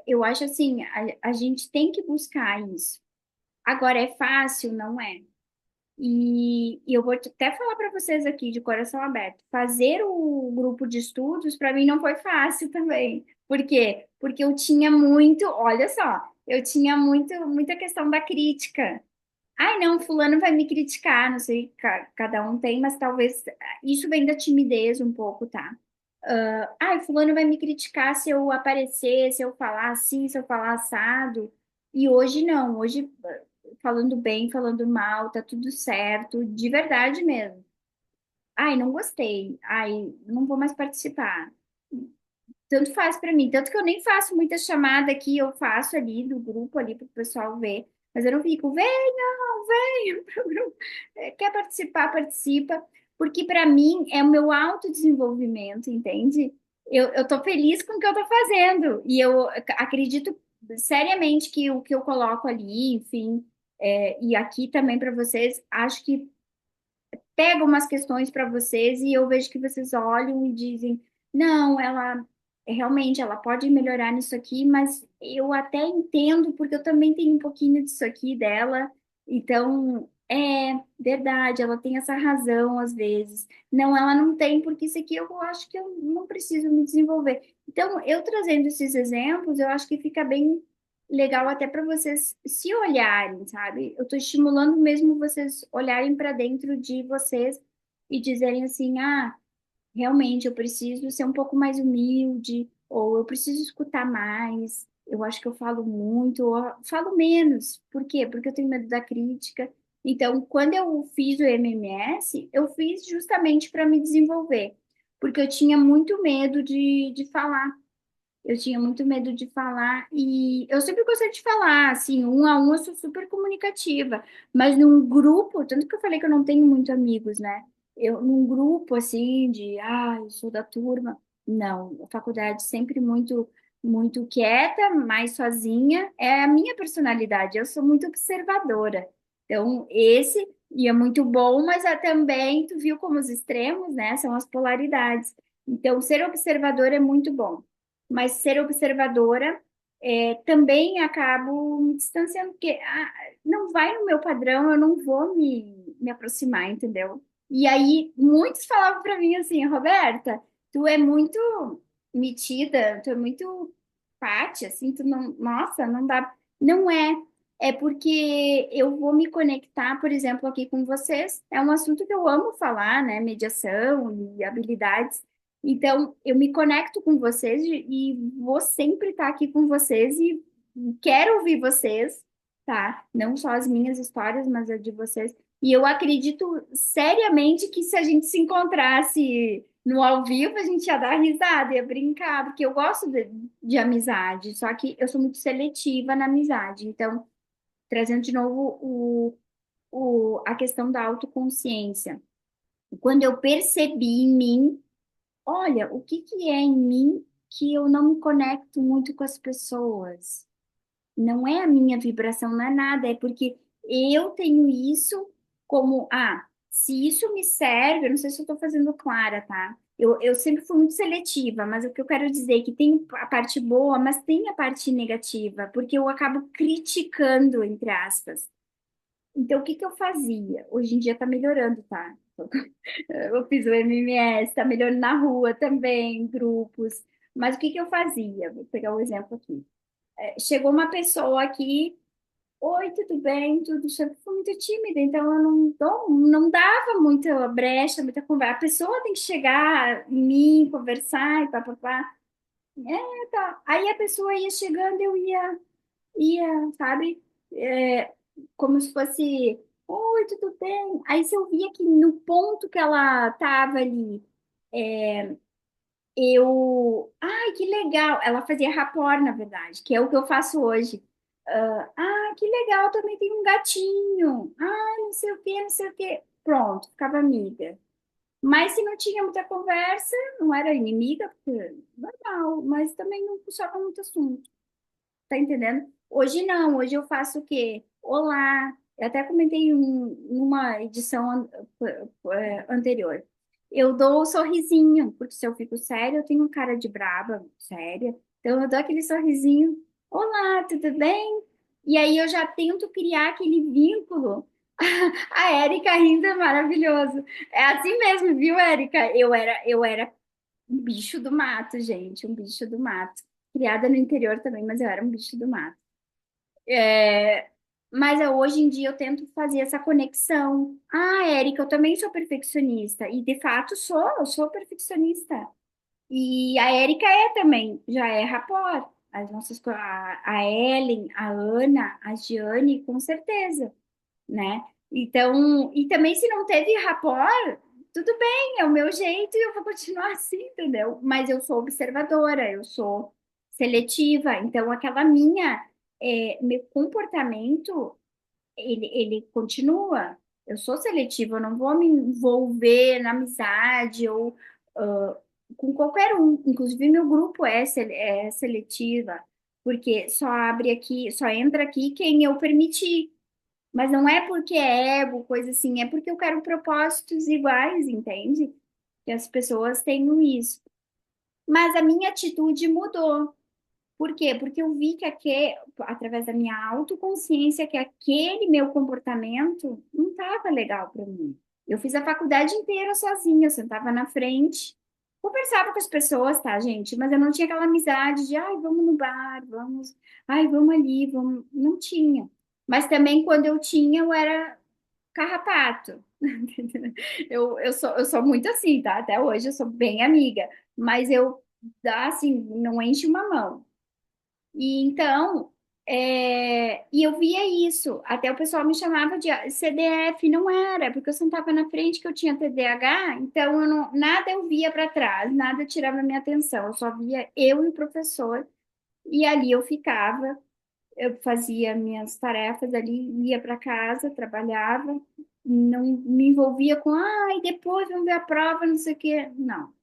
A: eu acho assim, a gente tem que buscar isso. Agora, é fácil? Não é. E eu vou até falar para vocês aqui, de coração aberto, fazer o grupo de estudos para mim não foi fácil também. Por quê? Porque eu tinha muito, olha só, eu tinha muita questão da crítica. Ai, não, fulano vai me criticar, não sei, cada um tem, mas talvez isso vem da timidez um pouco, tá? Ai, fulano vai me criticar se eu aparecer, se eu falar assim, se eu falar assado. E hoje não, hoje falando bem, falando mal, tá tudo certo, de verdade mesmo. Ai, não gostei. Ai, não vou mais participar. Tanto faz para mim, tanto que eu nem faço muita chamada aqui, eu faço ali do grupo ali para o pessoal ver, mas eu não fico, venham, venham pro grupo. Quer participar, participa, porque para mim é o meu autodesenvolvimento, entende? Eu tô feliz com o que eu tô fazendo e eu acredito seriamente que o que eu coloco ali, enfim, e aqui também para vocês, acho que pega umas questões para vocês e eu vejo que vocês olham e dizem, não, ela realmente ela pode melhorar nisso aqui, mas eu até entendo porque eu também tenho um pouquinho disso aqui dela. Então, é verdade, ela tem essa razão às vezes. Não, ela não tem porque isso aqui eu acho que eu não preciso me desenvolver. Então, eu trazendo esses exemplos, eu acho que fica bem legal até para vocês se olharem, sabe? Eu estou estimulando mesmo vocês olharem para dentro de vocês e dizerem assim: ah, realmente eu preciso ser um pouco mais humilde, ou eu preciso escutar mais. Eu acho que eu falo muito, ou eu falo menos. Por quê? Porque eu tenho medo da crítica. Então, quando eu fiz o MMS, eu fiz justamente para me desenvolver, porque eu tinha muito medo de falar. Eu tinha muito medo de falar e eu sempre gostei de falar, assim, um a um eu sou super comunicativa, mas num grupo, tanto que eu falei que eu não tenho muito amigos, né? Eu num grupo assim de, eu sou da turma, não, a faculdade sempre muito quieta, mais sozinha, é a minha personalidade, eu sou muito observadora. Então, esse e é muito bom, mas também tu viu como os extremos, né? São as polaridades. Então, ser observador é muito bom, mas ser observadora também acabo me distanciando, porque não vai no meu padrão, eu não vou me aproximar, entendeu? E aí, muitos falavam para mim assim, Roberta, tu é muito metida, tu é muito Paty, assim, tu não, nossa, não dá, não é. É porque eu vou me conectar, por exemplo, aqui com vocês. É um assunto que eu amo falar, né? Mediação e habilidades. Então, eu me conecto com vocês e vou sempre estar aqui com vocês e quero ouvir vocês, tá? Não só as minhas histórias, mas a de vocês. E eu acredito seriamente que se a gente se encontrasse no ao vivo, a gente ia dar risada, ia brincar, porque eu gosto de amizade, só que eu sou muito seletiva na amizade. Então, trazendo de novo a questão da autoconsciência. Quando eu percebi em mim, olha, o que que é em mim que eu não me conecto muito com as pessoas? Não é a minha vibração, não é nada, é porque eu tenho isso como, se isso me serve, eu não sei se eu estou fazendo clara, tá? Eu sempre fui muito seletiva, mas o que eu quero dizer é que tem a parte boa, mas tem a parte negativa, porque eu acabo criticando, entre aspas. Então, o que que eu fazia? Hoje em dia tá melhorando, tá? Eu fiz o MMS, tá melhorando na rua também, grupos. Mas o que que eu fazia? Vou pegar o exemplo aqui. Chegou uma pessoa aqui, oi, tudo bem? Tudo sempre fui muito tímida, então eu não dava muita brecha, muita conversa. A pessoa tem que chegar em mim, conversar e papapá. Tá. Aí a pessoa ia chegando, ia, sabe? É, como se fosse, oi, tudo bem? Aí se eu via que no ponto que ela tava ali, ai, que legal. Ela fazia rapport, na verdade, que é o que eu faço hoje. Que legal, também tem um gatinho. Não sei o quê, não sei o quê. Pronto, ficava amiga. Mas se não tinha muita conversa, não era inimiga, porque normal, mas também não puxava muito assunto. Tá entendendo? Hoje não, hoje eu faço o quê? Olá, eu até comentei numa edição anterior. Eu dou o sorrisinho, porque se eu fico séria, eu tenho cara de braba, séria. Então eu dou aquele sorrisinho. Olá, tudo bem? E aí eu já tento criar aquele vínculo. A Érica rindo é maravilhoso. É assim mesmo, viu, Érica? Eu era um bicho do mato, gente, um bicho do mato. Criada no interior também, mas eu era um bicho do mato. É, mas hoje em dia eu tento fazer essa conexão. Érica, eu também sou perfeccionista. E de fato eu sou perfeccionista. E a Érica é também, já é rapport. A Ellen, a Ana, a Giane, com certeza, né? Então, e também se não teve rapport, tudo bem, é o meu jeito e eu vou continuar assim, entendeu? Mas eu sou observadora, eu sou seletiva, então aquela meu comportamento, ele continua. Eu sou seletiva, eu não vou me envolver na amizade ou ah, com qualquer um. Inclusive, meu grupo é seletiva, porque só abre aqui, só entra aqui quem eu permitir. Mas não é porque é ego, coisa assim, é porque eu quero propósitos iguais, entende? Que as pessoas tenham isso. Mas a minha atitude mudou. Por quê? Porque eu vi através da minha autoconsciência, que aquele meu comportamento não estava legal para mim. Eu fiz a faculdade inteira sozinha, eu sentava na frente, conversava com as pessoas, tá, gente? Mas eu não tinha aquela amizade de, vamos no bar, vamos ali, vamos. Não tinha. Mas também quando eu tinha, eu era carrapato. Eu sou muito assim, tá? Até hoje eu sou bem amiga, mas assim, não enche uma mão. E então, e eu via isso, até o pessoal me chamava de CDF, não era, porque eu sentava na frente que eu tinha TDAH, então nada eu via para trás, nada tirava minha atenção, eu só via eu e o professor, e ali eu ficava, eu fazia minhas tarefas ali, ia para casa, trabalhava, não me envolvia com, e depois vamos ver a prova, não sei o quê, não.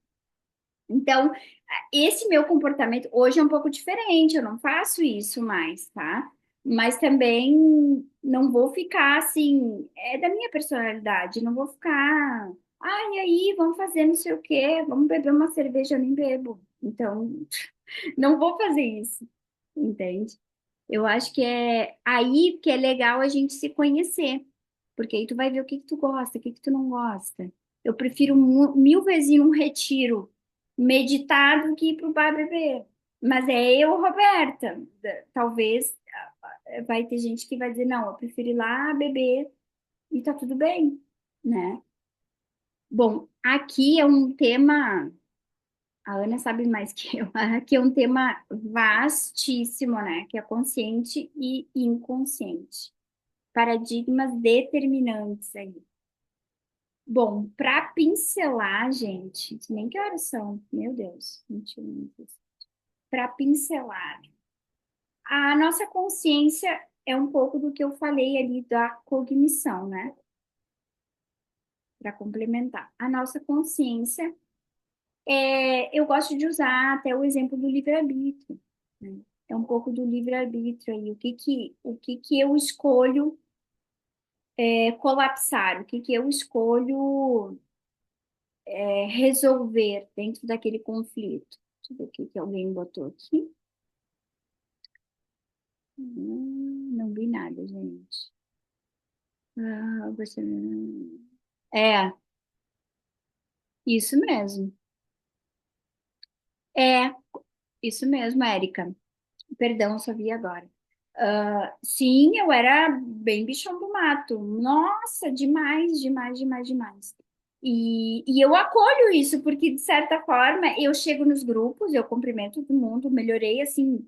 A: Então, esse meu comportamento hoje é um pouco diferente, eu não faço isso mais, tá? Mas também não vou ficar assim, é da minha personalidade, não vou ficar, e aí, vamos fazer não sei o quê, vamos beber uma cerveja, eu nem bebo. Então, não vou fazer isso, entende? Eu acho que é aí que é legal a gente se conhecer, porque aí tu vai ver o que que tu gosta, o que que tu não gosta. Eu prefiro mil vezes ir num retiro meditado que ir pro bar beber. Mas é eu, Roberta. Talvez vai ter gente que vai dizer, não, eu prefiro ir lá beber e tá tudo bem, né? Bom, aqui é um tema, a Ana sabe mais que eu, aqui é um tema vastíssimo, né? Que é consciente e inconsciente. Paradigmas determinantes aí. Bom, para pincelar, gente, nem que horas são? Meu Deus, 21. Para pincelar, a nossa consciência é um pouco do que eu falei ali da cognição, né? Para complementar. A nossa consciência, eu gosto de usar até o exemplo do livre-arbítrio, né? É um pouco do livre-arbítrio aí. O que que eu escolho colapsar? O que que eu escolho resolver dentro daquele conflito? Deixa eu ver o que que alguém botou aqui. Não vi nada, gente. Você... É, isso mesmo. É, isso mesmo, Érica. Perdão, só vi agora. Sim, eu era bem bichão do mato. Nossa, demais, demais, demais, demais. E eu acolho isso, porque de certa forma eu chego nos grupos, eu cumprimento todo mundo, melhorei assim,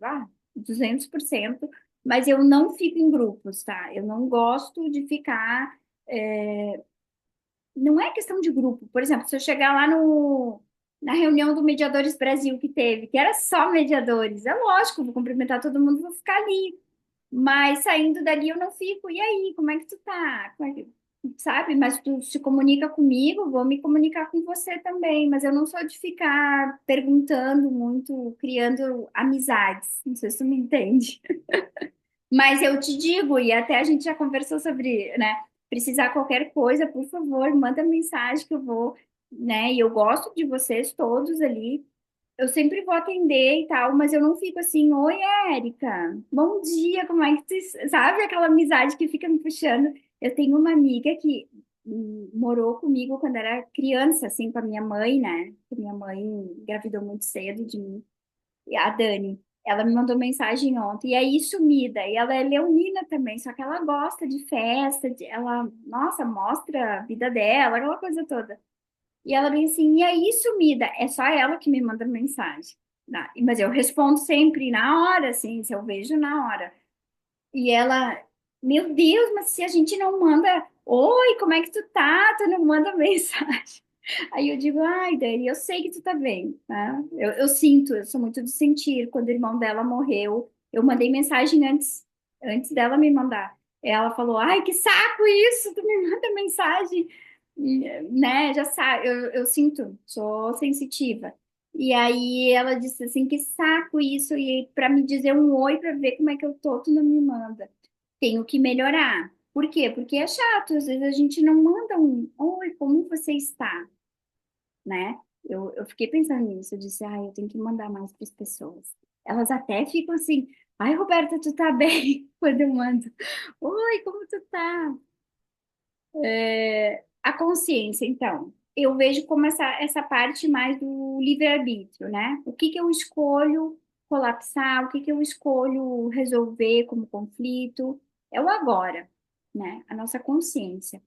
A: 200%, mas eu não fico em grupos, tá? Eu não gosto de ficar. Não é questão de grupo. Por exemplo, se eu chegar lá na reunião do Mediadores Brasil que teve, que era só mediadores, é lógico, vou cumprimentar todo mundo, vou ficar ali. Mas saindo dali eu não fico. E aí, como é que tu tá? Sabe? Mas tu se comunica comigo, vou me comunicar com você também. Mas eu não sou de ficar perguntando muito, criando amizades. Não sei se tu me entende. Mas eu te digo, e até a gente já conversou sobre, né? Precisar qualquer coisa, por favor, manda mensagem que eu vou, né? E eu gosto de vocês todos ali. Eu sempre vou atender e tal, mas eu não fico assim, oi, Érica, bom dia, como é que tu... Sabe aquela amizade que fica me puxando? Eu tenho uma amiga que morou comigo quando era criança, assim, com a minha mãe, né? Que minha mãe engravidou muito cedo de mim, e a Dani. Ela me mandou mensagem ontem, e aí sumida, e ela é leonina também, só que ela gosta de festa, ela, nossa, mostra a vida dela, aquela coisa toda. E ela vem assim, e aí, sumida? É só ela que me manda mensagem. Mas eu respondo sempre na hora, assim, se eu vejo na hora. E ela, meu Deus, mas se a gente não manda, oi, como é que tu tá? Tu não manda mensagem. Aí eu digo, ai, Dani, eu sei que tu tá bem, tá? Eu sinto, eu sou muito de sentir. Quando o irmão dela morreu, eu mandei mensagem antes dela me mandar. Ela falou, ai, que saco isso, tu me manda mensagem, né? Já sabe, eu sinto, sou sensitiva. E aí ela disse assim, que saco isso, e para me dizer um oi para ver como é que eu tô, tu não me manda. Tenho que melhorar. Por quê? Porque é chato, às vezes a gente não manda um oi, como você está? Né? Eu fiquei pensando nisso, eu disse, eu tenho que mandar mais para as pessoas. Elas até ficam assim, ai, Roberta, tu tá bem? Quando eu mando, oi, como tu tá? A consciência, então, eu vejo como essa parte mais do livre-arbítrio, né? O que que eu escolho colapsar, o que que eu escolho resolver como conflito, é o agora, né? A nossa consciência.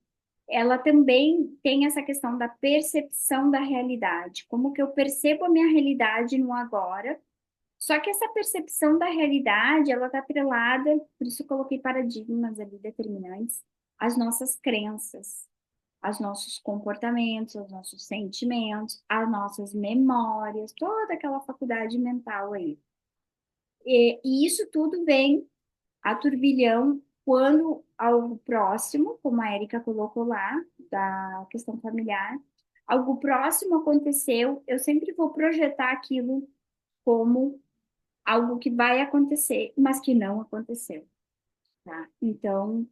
A: Ela também tem essa questão da percepção da realidade, como que eu percebo a minha realidade no agora. Só que essa percepção da realidade, ela está atrelada, por isso eu coloquei paradigmas ali determinantes, às nossas crenças, aos nossos comportamentos, aos nossos sentimentos, às nossas memórias, toda aquela faculdade mental aí. E isso tudo vem a turbilhão quando algo próximo, como a Érica colocou lá, da questão familiar, algo próximo aconteceu, eu sempre vou projetar aquilo como algo que vai acontecer, mas que não aconteceu, tá? Então,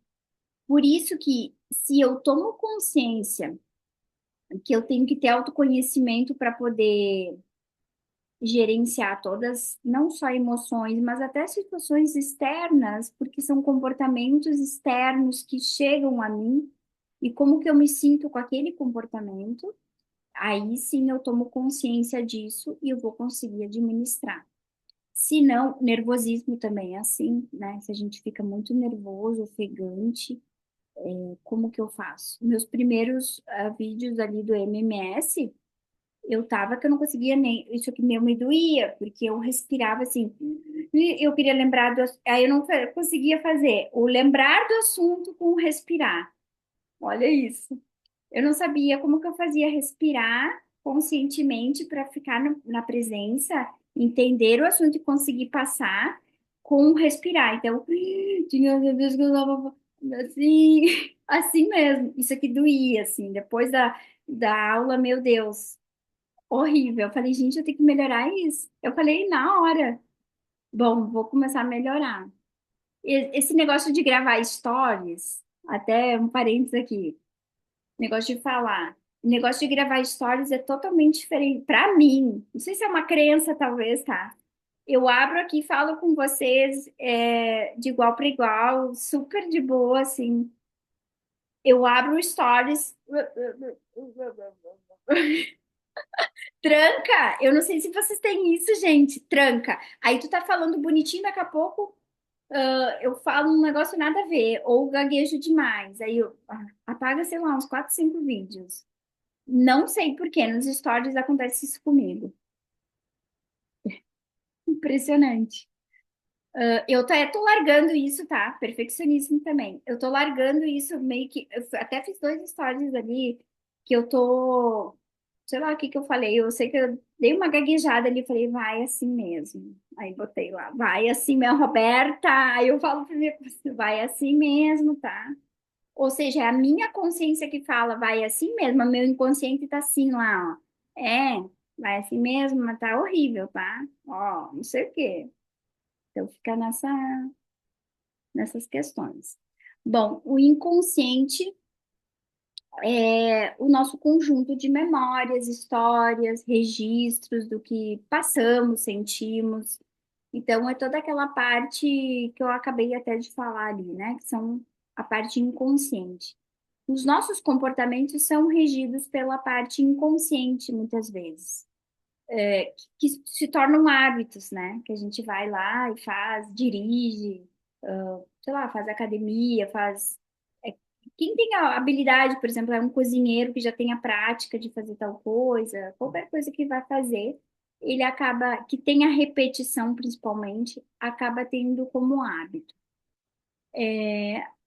A: por isso que se eu tomo consciência que eu tenho que ter autoconhecimento para poder gerenciar todas, não só emoções, mas até situações externas, porque são comportamentos externos que chegam a mim e como que eu me sinto com aquele comportamento, aí sim eu tomo consciência disso e eu vou conseguir administrar. Se não, nervosismo também é assim, né? Se a gente fica muito nervoso, ofegante, como que eu faço? Meus primeiros vídeos ali do MMS, eu tava que eu não conseguia nem. Isso aqui meu me doía, porque eu respirava assim. E eu queria lembrar do. Aí eu não conseguia fazer o lembrar do assunto com o respirar. Olha isso. Eu não sabia como que eu fazia respirar conscientemente para ficar na presença, entender o assunto e conseguir passar com o respirar. Então, tinha vezes que eu tava assim, assim mesmo. Isso aqui doía, assim. Depois da aula, meu Deus. Horrível. Eu falei, gente, eu tenho que melhorar isso. Eu falei na hora. Bom, vou começar a melhorar. Esse negócio de gravar stories, até um parênteses aqui, negócio de falar. O negócio de gravar stories é totalmente diferente para mim. Não sei se é uma crença, talvez, tá? Eu abro aqui e falo com vocês de igual para igual, super de boa, assim. Eu abro o stories. Tranca! Eu não sei se vocês têm isso, gente. Tranca. Aí tu tá falando bonitinho, daqui a pouco eu falo um negócio nada a ver, ou gaguejo demais. Aí eu apaga, sei lá, uns 4, 5 vídeos. Não sei por quê, nos stories acontece isso comigo. Impressionante. Eu até tô largando isso, tá? Perfeccionismo também. Eu tô largando isso meio que. Até fiz 2 stories ali que eu tô. Sei lá o que que eu falei. Eu sei que eu dei uma gaguejada ali, falei, vai assim mesmo. Aí botei lá, vai assim mesmo, Roberta. Aí eu falo pra mim, vai assim mesmo, tá? Ou seja, é a minha consciência que fala, vai assim mesmo, o meu inconsciente tá assim lá, ó. Vai assim mesmo, mas tá horrível, tá? Ó, não sei o quê. Então fica nessas questões. Bom, o inconsciente é o nosso conjunto de memórias, histórias, registros do que passamos, sentimos. Então, é toda aquela parte que eu acabei até de falar ali, né? Que são a parte inconsciente. Os nossos comportamentos são regidos pela parte inconsciente, muitas vezes, que se tornam hábitos, né? Que a gente vai lá e faz, dirige, sei lá, faz academia, faz. é, Quem tem a habilidade, por exemplo, é um cozinheiro que já tem a prática de fazer tal coisa, qualquer coisa que vai fazer, ele acaba, que tem a repetição principalmente, acaba tendo como hábito.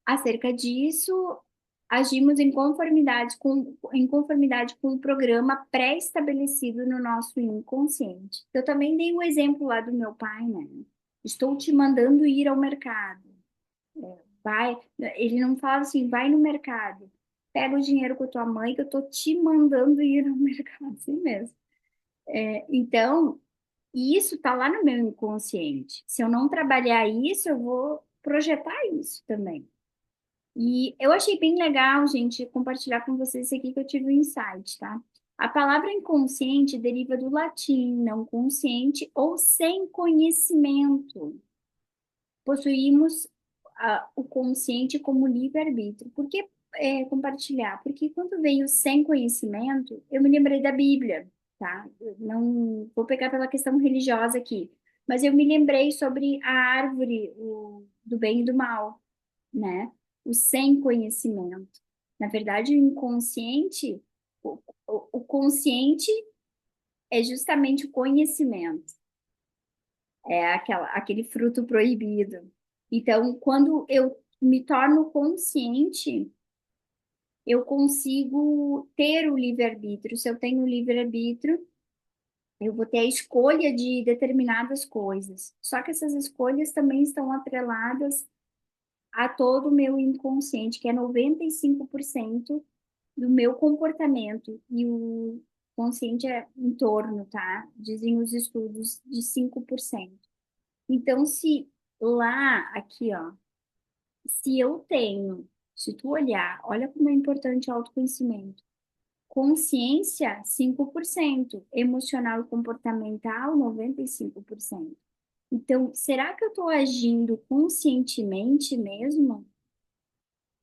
A: Acerca disso, agimos em conformidade com o programa pré-estabelecido no nosso inconsciente. Eu também dei o exemplo lá do meu pai, né? Estou te mandando ir ao mercado. Vai, ele não fala assim, vai no mercado, pega o dinheiro com a tua mãe que eu tô te mandando ir ao mercado, assim mesmo. Então, isso tá lá no meu inconsciente. Se eu não trabalhar isso, eu vou projetar isso também. E eu achei bem legal, gente, compartilhar com vocês isso aqui que eu tive um insight, tá? A palavra inconsciente deriva do latim, não consciente ou sem conhecimento. Possuímos o consciente como livre-arbítrio. Por que compartilhar? Porque quando veio sem conhecimento, eu me lembrei da Bíblia, tá? Eu não vou pegar pela questão religiosa aqui, mas eu me lembrei sobre a árvore do bem e do mal, né? O sem conhecimento. Na verdade, o inconsciente, o consciente é justamente o conhecimento, é aquele fruto proibido. Então, quando eu me torno consciente, eu consigo ter o livre-arbítrio. Se eu tenho o livre-arbítrio, eu vou ter a escolha de determinadas coisas. Só que essas escolhas também estão atreladas a todo o meu inconsciente, que é 95% do meu comportamento, e o consciente é em torno, tá? Dizem os estudos de 5%. Então, se lá, aqui, ó, se eu tenho, se tu olhar, olha como é importante o autoconhecimento. Consciência, 5%, emocional e comportamental, 95%. Então, será que eu estou agindo conscientemente mesmo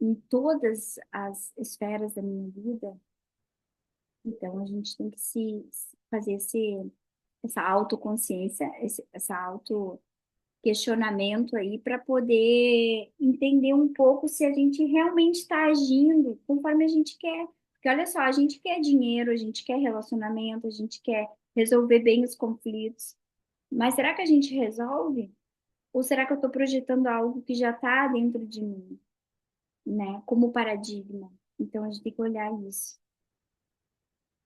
A: em todas as esferas da minha vida? Então, a gente tem que fazer essa autoconsciência, essa auto questionamento aí para poder entender um pouco se a gente realmente está agindo conforme a gente quer. Porque olha só, a gente quer dinheiro, a gente quer relacionamento, a gente quer resolver bem os conflitos. Mas será que a gente resolve? Ou será que eu estou projetando algo que já está dentro de mim, né? Como paradigma. Então a gente tem que olhar isso.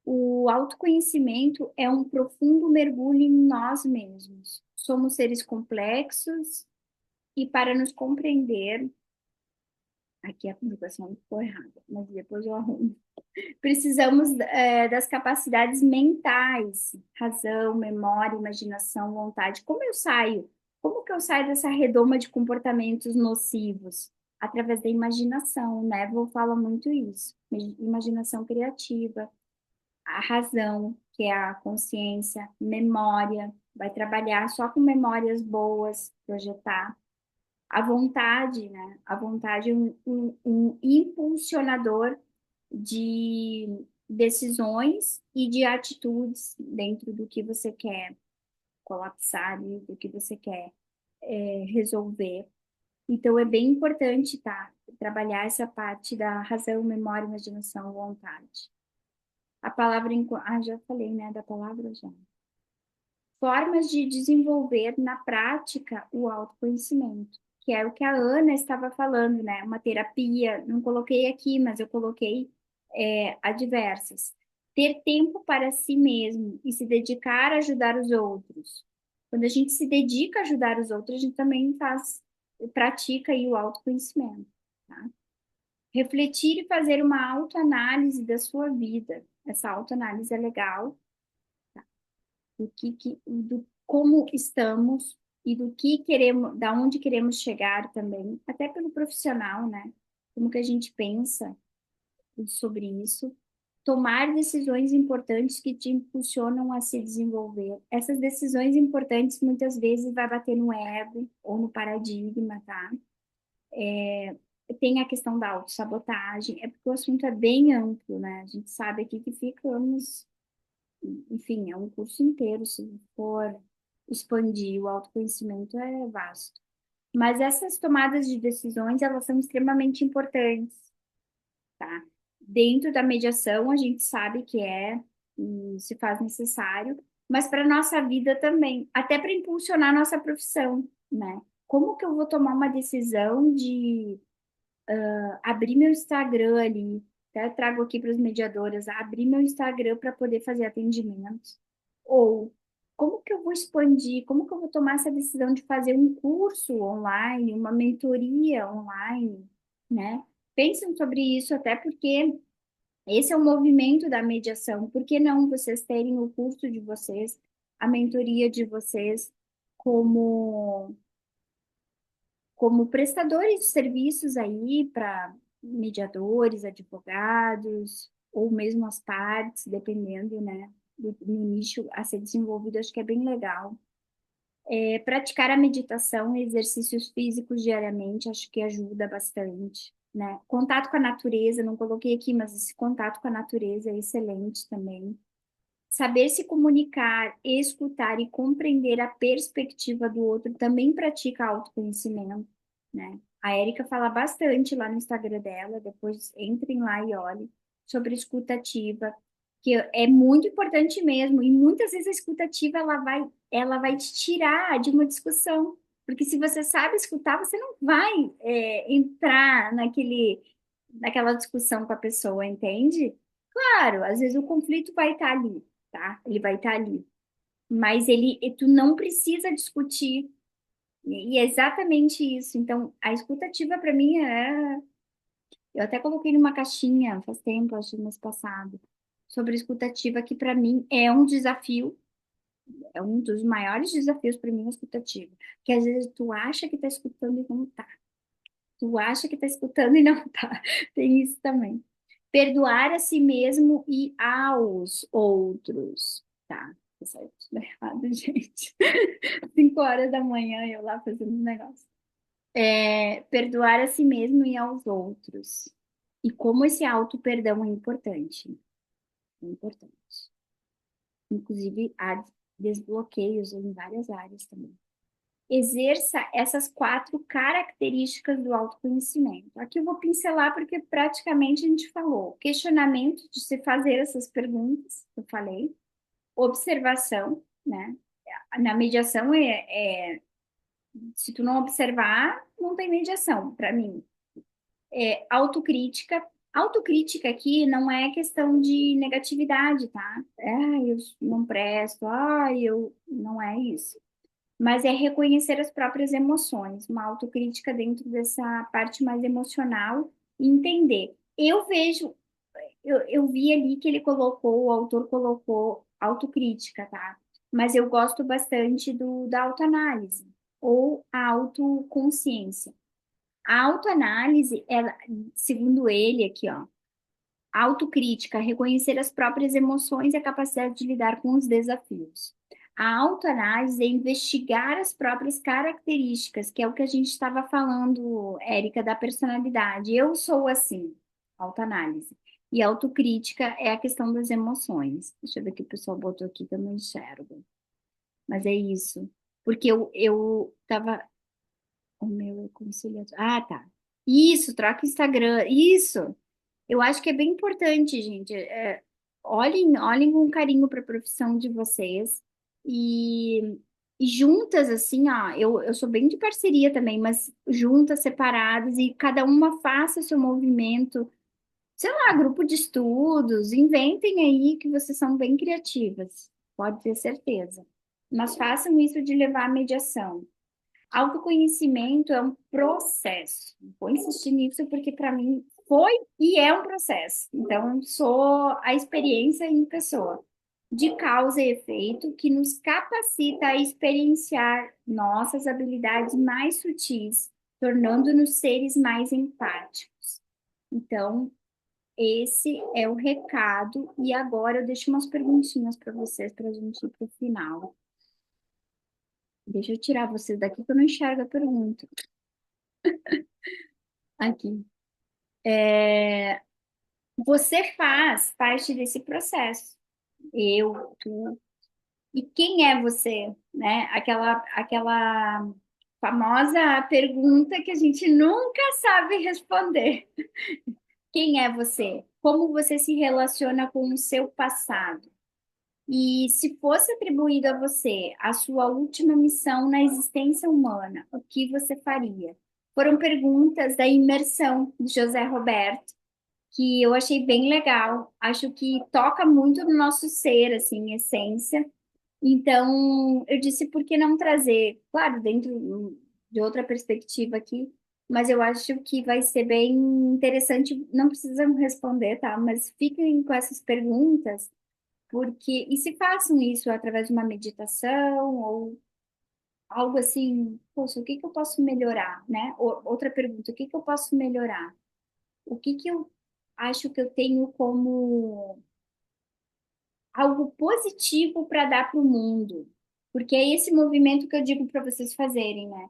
A: O autoconhecimento é um profundo mergulho em nós mesmos. Somos seres complexos e para nos compreender, aqui a comunicação ficou errada, mas depois eu arrumo. Precisamos das capacidades mentais, razão, memória, imaginação, vontade. Como eu saio Como que eu saio dessa redoma de comportamentos nocivos? Através da imaginação, né? Vou falar muito isso. Imaginação criativa, a razão, que é a consciência, memória, vai trabalhar só com memórias boas, projetar. A vontade, né? A vontade é um impulsionador de decisões e de atitudes dentro do que você quer colapsar, ali, do que você quer resolver. Então, é bem importante, tá? Trabalhar essa parte da razão, memória, imaginação, vontade. A palavra... já falei, né? Da palavra já. Formas de desenvolver na prática o autoconhecimento, que é o que a Ana estava falando, né? Uma terapia, não coloquei aqui, mas eu coloquei a diversas. Ter tempo para si mesmo e se dedicar a ajudar os outros. Quando a gente se dedica a ajudar os outros, a gente também pratica aí o autoconhecimento, tá? Refletir e fazer uma autoanálise da sua vida. Essa autoanálise é legal, do como estamos e do que queremos, da onde queremos chegar também, até pelo profissional, né? Como que a gente pensa sobre isso. Tomar decisões importantes que te impulsionam a se desenvolver. Essas decisões importantes muitas vezes vai bater no ego ou no paradigma, tá? Tem a questão da autossabotagem, é porque o assunto é bem amplo, né? A gente sabe aqui que ficamos, enfim, é um curso inteiro, se for expandir, o autoconhecimento é vasto. Mas essas tomadas de decisões, elas são extremamente importantes, tá? Dentro da mediação, a gente sabe que e se faz necessário, mas para a nossa vida também, até para impulsionar a nossa profissão, né? Como que eu vou tomar uma decisão de abrir meu Instagram ali, até trago aqui para os mediadores, abrir meu Instagram para poder fazer atendimentos. Ou como que eu vou expandir, como que eu vou tomar essa decisão de fazer um curso online, uma mentoria online, né? Pensem sobre isso, até porque esse é o movimento da mediação. Por que não vocês terem o curso de vocês, a mentoria de vocês como prestadores de serviços aí para mediadores, advogados, ou mesmo as partes, dependendo, né, do nicho a ser desenvolvido, acho que é bem legal. Praticar a meditação e exercícios físicos diariamente, acho que ajuda bastante, né? Contato com a natureza, não coloquei aqui, mas esse contato com a natureza é excelente também. Saber se comunicar, escutar e compreender a perspectiva do outro também pratica autoconhecimento, né? A Érica fala bastante lá no Instagram dela, depois entrem lá e olhem, sobre escutativa, que é muito importante mesmo, e muitas vezes a escutativa ela vai te tirar de uma discussão, porque se você sabe escutar, você não vai entrar naquela discussão com a pessoa, entende? Claro, às vezes o conflito vai estar ali, tá? Ele vai estar ali. Mas tu não precisa discutir. E é exatamente isso. Então, a escutativa para mim eu até coloquei numa caixinha faz tempo, acho que mês passado, sobre escutativa, que para mim é um desafio, é um dos maiores desafios para mim, a escutativa. Que às vezes tu acha que tá escutando e não tá. Tu acha que tá escutando e não tá. Tem isso também. Perdoar a si mesmo e aos outros. Tá, tá certo, tudo errado, gente. 5 horas da manhã eu lá fazendo um negócio. Perdoar a si mesmo e aos outros. E como esse auto-perdão é importante. É importante. Inclusive, há desbloqueios em várias áreas também. Exerça essas 4 características do autoconhecimento. Aqui eu vou pincelar porque praticamente a gente falou. Questionamento de se fazer essas perguntas, eu falei. Observação, né? Na mediação se tu não observar, não tem mediação, para mim. Autocrítica. Autocrítica aqui não é questão de negatividade, tá? Eu não presto, eu... Não é isso. Mas é reconhecer as próprias emoções, uma autocrítica dentro dessa parte mais emocional e entender. Eu vi ali que o autor colocou autocrítica, tá? Mas eu gosto bastante da autoanálise. ou a autoconsciência. A autoanálise, ela, segundo ele aqui, ó, autocrítica, reconhecer as próprias emoções e a capacidade de lidar com os desafios. A autoanálise é investigar as próprias características, que é o que a gente estava falando, Érica, da personalidade. Eu sou assim, autoanálise. E autocrítica é a questão das emoções. Deixa eu ver o que o pessoal botou aqui que eu não enxergo. Mas é isso. Porque eu tava. O meu é conciliador. Ah, tá. Isso, troca Instagram. Isso. Eu acho que é bem importante, gente. Olhem com carinho para a profissão de vocês e juntas, assim, ó. Eu sou bem de parceria também, mas juntas, separadas, e cada uma faça o seu movimento. Sei lá, grupo de estudos, inventem aí que vocês são bem criativas, pode ter certeza. Mas façam isso de levar à mediação. Autoconhecimento é um processo. Vou insistir nisso porque para mim foi e é um processo. Então, sou a experiência em pessoa, de causa e efeito, que nos capacita a experienciar nossas habilidades mais sutis, tornando-nos seres mais empáticos. Então, esse é o recado. E agora eu deixo umas perguntinhas para vocês, para a gente ir para o final. Deixa eu tirar vocês daqui que eu não enxergo a pergunta. Aqui. Você faz parte desse processo. Eu, tu. E quem é você? Né? Aquela famosa pergunta que a gente nunca sabe responder. Quem é você? Como você se relaciona com o seu passado? E se fosse atribuído a você a sua última missão na existência humana, o que você faria? Foram perguntas da imersão de José Roberto, que eu achei bem legal. Acho que toca muito no nosso ser, assim, essência. Então, eu disse, por que não trazer? Claro, dentro de outra perspectiva aqui, mas eu acho que vai ser bem interessante. Não precisam responder, tá? Mas fiquem com essas perguntas, porque e se façam isso através de uma meditação ou algo assim, poxa, o que que eu posso melhorar, né? Outra pergunta, o que que eu posso melhorar? O que que eu acho que eu tenho como algo positivo para dar para o mundo? Porque é esse movimento que eu digo para vocês fazerem, né?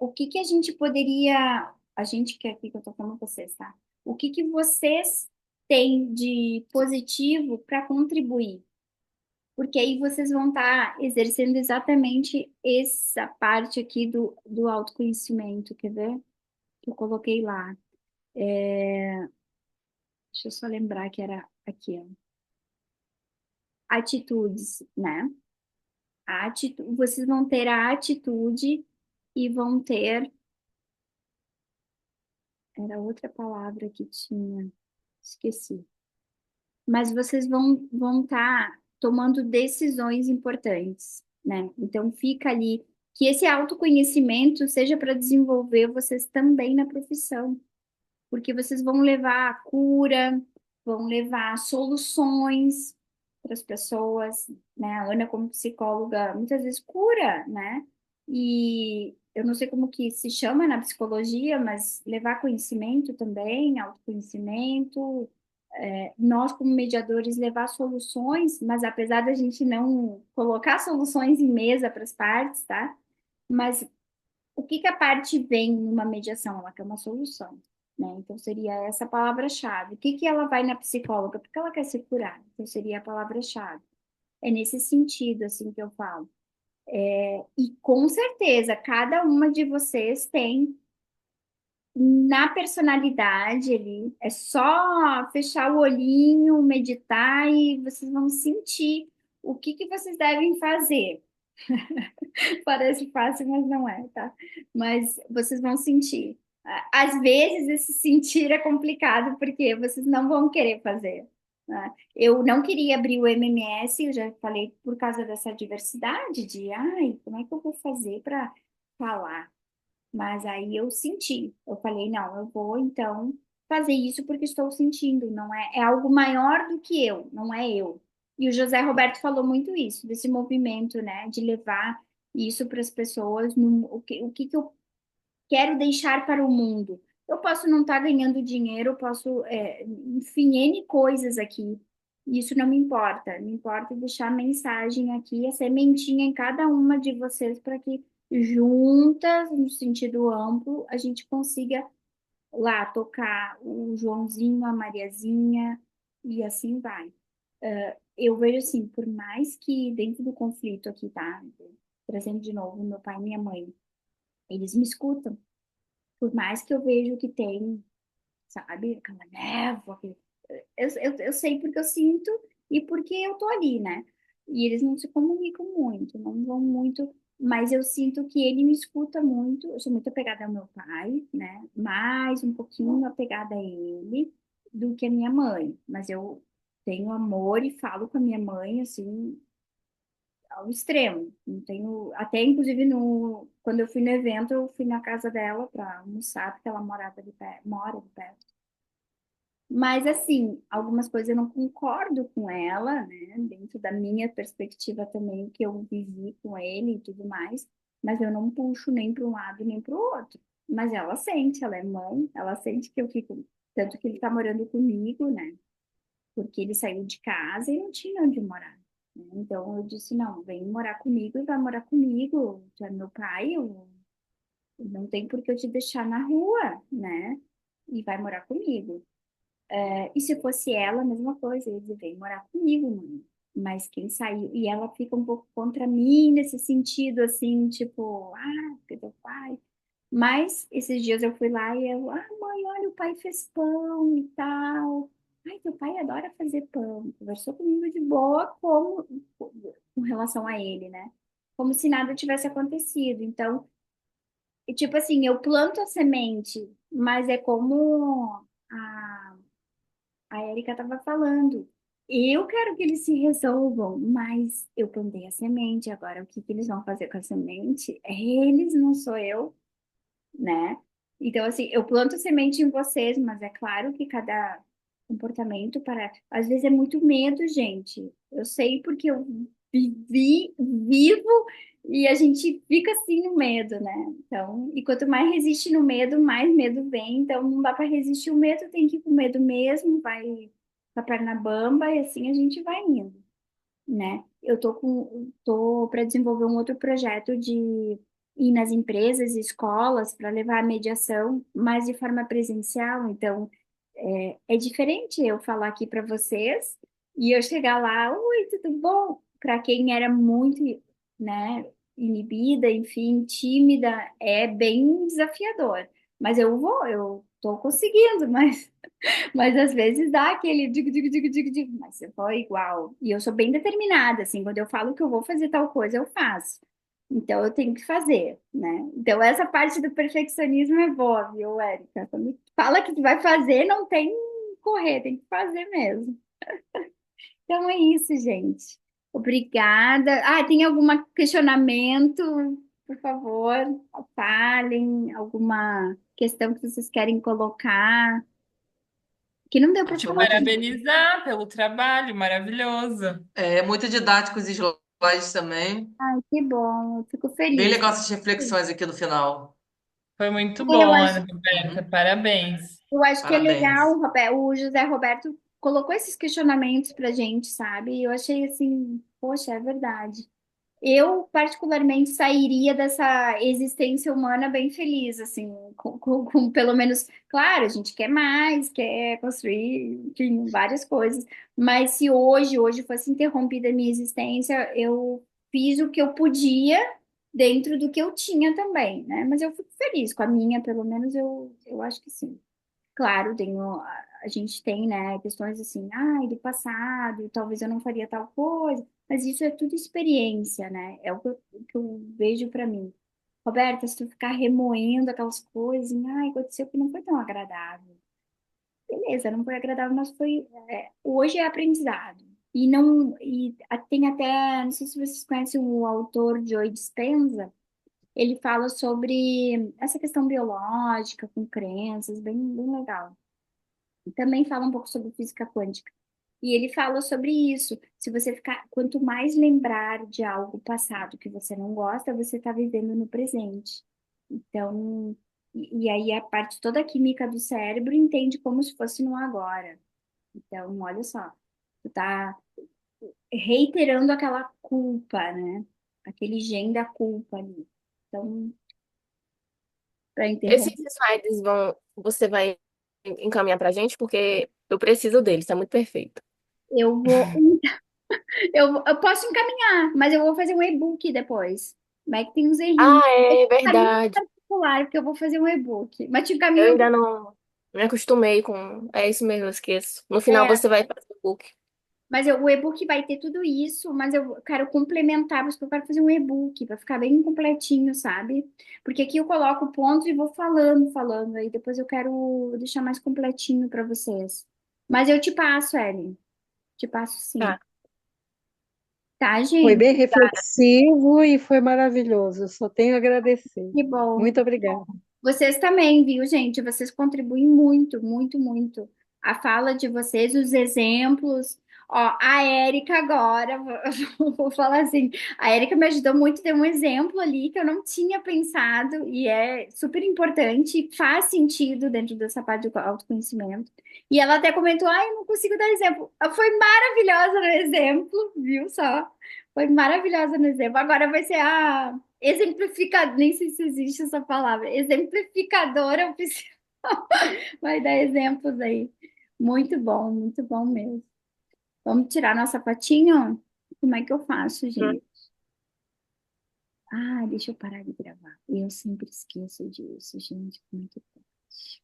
A: O que que a gente poderia, a gente que é aqui que eu tô falando com vocês, tá? O que que vocês têm de positivo para contribuir? Porque aí vocês vão estar exercendo exatamente essa parte aqui do autoconhecimento, quer ver? Que eu coloquei lá. Deixa eu só lembrar que era aqui, ó. Atitudes, né? Vocês vão ter a atitude e vão ter. Era outra palavra que tinha, esqueci. Mas vocês vão estar tomando decisões importantes, né? Então fica ali que esse autoconhecimento seja para desenvolver vocês também na profissão, porque vocês vão levar a cura, vão levar soluções para as pessoas, né? A Ana, como psicóloga, muitas vezes cura, né? E eu não sei como que se chama na psicologia, mas levar conhecimento também, autoconhecimento, nós como mediadores levar soluções, mas apesar da gente não colocar soluções em mesa para as partes, tá? Mas o que que a parte vem numa mediação? Ela quer uma solução, né? Então seria essa palavra-chave. O que que ela vai na psicóloga? Porque ela quer se curar. Então seria a palavra-chave. É nesse sentido assim que eu falo. E com certeza cada uma de vocês tem na personalidade ali. É só fechar o olhinho, meditar e vocês vão sentir o que que vocês devem fazer. Parece fácil, mas não é, tá? Mas vocês vão sentir. Às vezes, esse sentir é complicado, porque vocês não vão querer fazer, né? Eu não queria abrir o MMS, eu já falei, por causa dessa diversidade de, ai, como é que eu vou fazer para falar? Mas aí eu senti, eu falei, não, eu vou então fazer isso porque estou sentindo, não é, é algo maior do que eu, não é eu. E o José Roberto falou muito isso, desse movimento, né, de levar. isso para as pessoas, o que eu quero deixar para o mundo. Eu posso não estar ganhando dinheiro, eu posso, enfim, N coisas aqui. Isso não me importa. Me importa deixar a mensagem aqui, a sementinha em cada uma de vocês, para que juntas, no sentido amplo, a gente consiga lá tocar o Joãozinho, a Mariazinha, e assim vai. Eu vejo assim, por mais que dentro do conflito aqui, tá? Trazendo de novo meu pai e minha mãe, eles me escutam. Por mais que eu vejo que tem, sabe, aquela névoa, eu sei porque eu sinto e porque eu tô ali, né? E eles não se comunicam muito, não vão muito, mas eu sinto que ele me escuta muito. Eu sou muito apegada ao meu pai, né? Mais um pouquinho apegada a ele do que a minha mãe. Mas eu tenho amor e falo com a minha mãe, assim, ao extremo. Não tenho, até inclusive no, quando eu fui no evento, eu fui na casa dela para almoçar, porque ela morava ali perto, mora ali perto. Mas assim, algumas coisas eu não concordo com ela, né? Dentro da minha perspectiva também, que eu vivi com ele e tudo mais, mas eu não puxo nem para um lado nem para o outro. Mas ela sente, ela é mãe, ela sente que eu fico, tanto que ele está morando comigo, né? Porque ele saiu de casa e não tinha onde morar, né? Então eu disse, não, vem morar comigo e vai morar comigo, tu é meu pai, eu não tem por que eu te deixar na rua, né? E vai morar comigo. E se fosse ela, a mesma coisa, eu ia dizer, vem morar comigo, mãe. Mas quem saiu, e ela fica um pouco contra mim nesse sentido, assim, tipo, porque teu pai. Mas esses dias eu fui lá e eu, mãe, olha, o pai fez pão e tal. Ai, teu pai adora fazer pão. Conversou comigo de boa, como com relação a ele, né? Como se nada tivesse acontecido. Então, e tipo assim, eu planto a semente, mas é como a Erika estava falando. Eu quero que eles se resolvam, mas eu plantei a semente. Agora, o que que eles vão fazer com a semente? É eles, não sou eu, né? Então, assim, eu planto semente em vocês, mas é claro que cada comportamento para. Às vezes é muito medo, gente. Eu sei porque eu vivo e a gente fica assim no medo, né? Então, e quanto mais resiste no medo, mais medo vem. Então, não dá para resistir o medo, tem que ir com medo mesmo, vai com a perna bamba e assim a gente vai indo, né? Eu tô para desenvolver um outro projeto de ir nas empresas e escolas para levar a mediação, mas de forma presencial. Então, é diferente eu falar aqui para vocês e eu chegar lá, oi, tudo bom? Para quem era muito, né, inibida, enfim, tímida, é bem desafiador. Mas eu tô conseguindo, mas às vezes dá aquele digo, mas eu vou igual. E eu sou bem determinada, assim, quando eu falo que eu vou fazer tal coisa, eu faço. Então eu tenho que fazer, né? Então essa parte do perfeccionismo é boa, viu, Érica? Quando fala que tu vai fazer, não tem correr, tem que fazer mesmo. Então é isso, gente. Obrigada. Tem algum questionamento? Por favor, falem. Alguma questão que vocês querem colocar? Que não deu para
C: Te
B: Foi
A: falar
B: muito,
A: tudo.
C: parabenizar pelo trabalho maravilhoso.
B: muito didático os slides também.
A: Ai, que bom, eu fico
B: Bem
A: feliz.
B: legal essas reflexões aqui no final.
C: Foi muito
A: Eu
C: bom,
A: acho,
C: Ana Roberta.
B: Uhum.
C: Parabéns.
A: eu acho que é
B: Parabéns.
A: legal, o José Roberto colocou esses questionamentos pra gente, sabe? E eu achei assim, poxa, é verdade. Eu, particularmente, sairia dessa existência humana bem feliz, assim, com pelo menos, claro, a gente quer mais, quer construir, enfim, várias coisas, mas se hoje fosse interrompida a minha existência, eu fiz o que eu podia dentro do que eu tinha também, né? Mas eu fico feliz com a minha, pelo menos eu acho que sim. Claro, a gente tem, né, questões assim, do passado, talvez eu não faria tal coisa, mas isso é tudo experiência, né? É o que eu vejo para mim. Roberta, se tu ficar remoendo aquelas coisas, aconteceu que não foi tão agradável. Beleza, não foi agradável, mas hoje é aprendizado. E não, tem até, não sei se vocês conhecem o autor Joe Dispenza, ele fala sobre essa questão biológica com crenças, bem, bem legal. Também fala um pouco sobre física quântica. E ele fala sobre isso. Se você ficar, quanto mais lembrar de algo passado que você não gosta, você está vivendo no presente. Então, e aí a parte toda a química do cérebro entende como se fosse no agora. Então, olha só, tu tá reiterando aquela culpa, né? Aquele gen da culpa ali. Então, para
D: Esses
A: interromper,
D: slides você vai encaminhar pra gente, porque eu preciso deles, tá muito perfeito.
A: eu vou, eu posso encaminhar, mas eu vou fazer um e-book depois. Mas é que tem uns errinhos.
D: Ah, é
A: Tá muito
D: verdade.
A: particular, porque eu vou fazer um e-book. Mas te
D: Eu
A: encaminho.
D: ainda não me acostumei com. É isso mesmo, eu esqueço. No final
A: É,
D: você vai fazer o book.
A: mas o e-book vai ter tudo isso, mas eu quero complementar, porque eu quero fazer um e-book para ficar bem completinho, sabe? Porque aqui eu coloco pontos e vou falando, falando, aí depois eu quero deixar mais completinho para vocês. Mas eu te passo, Ellen. Te passo sim.
D: Tá.
A: Tá,
E: Foi
A: gente?
E: bem reflexivo e foi maravilhoso. Só tenho a agradecer.
A: Que bom.
E: Muito obrigada.
A: Vocês também, viu, gente? Vocês contribuem muito, muito, muito. A fala de vocês, os exemplos. Ó, a Érica agora, vou falar assim, a Érica me ajudou muito, deu um exemplo ali que eu não tinha pensado e é super importante, faz sentido dentro dessa parte do autoconhecimento. E ela até comentou, ai, eu não consigo dar exemplo. Foi maravilhosa no exemplo, viu só? Foi maravilhosa no exemplo. Agora vai ser a exemplificador, nem sei se existe essa palavra, exemplificadora oficial. Vai dar exemplos aí. Muito bom mesmo. Vamos tirar nossa fotinho? Como é que eu faço, gente? Ah, deixa eu parar de gravar. Eu sempre esqueço disso, gente. Como é que pode?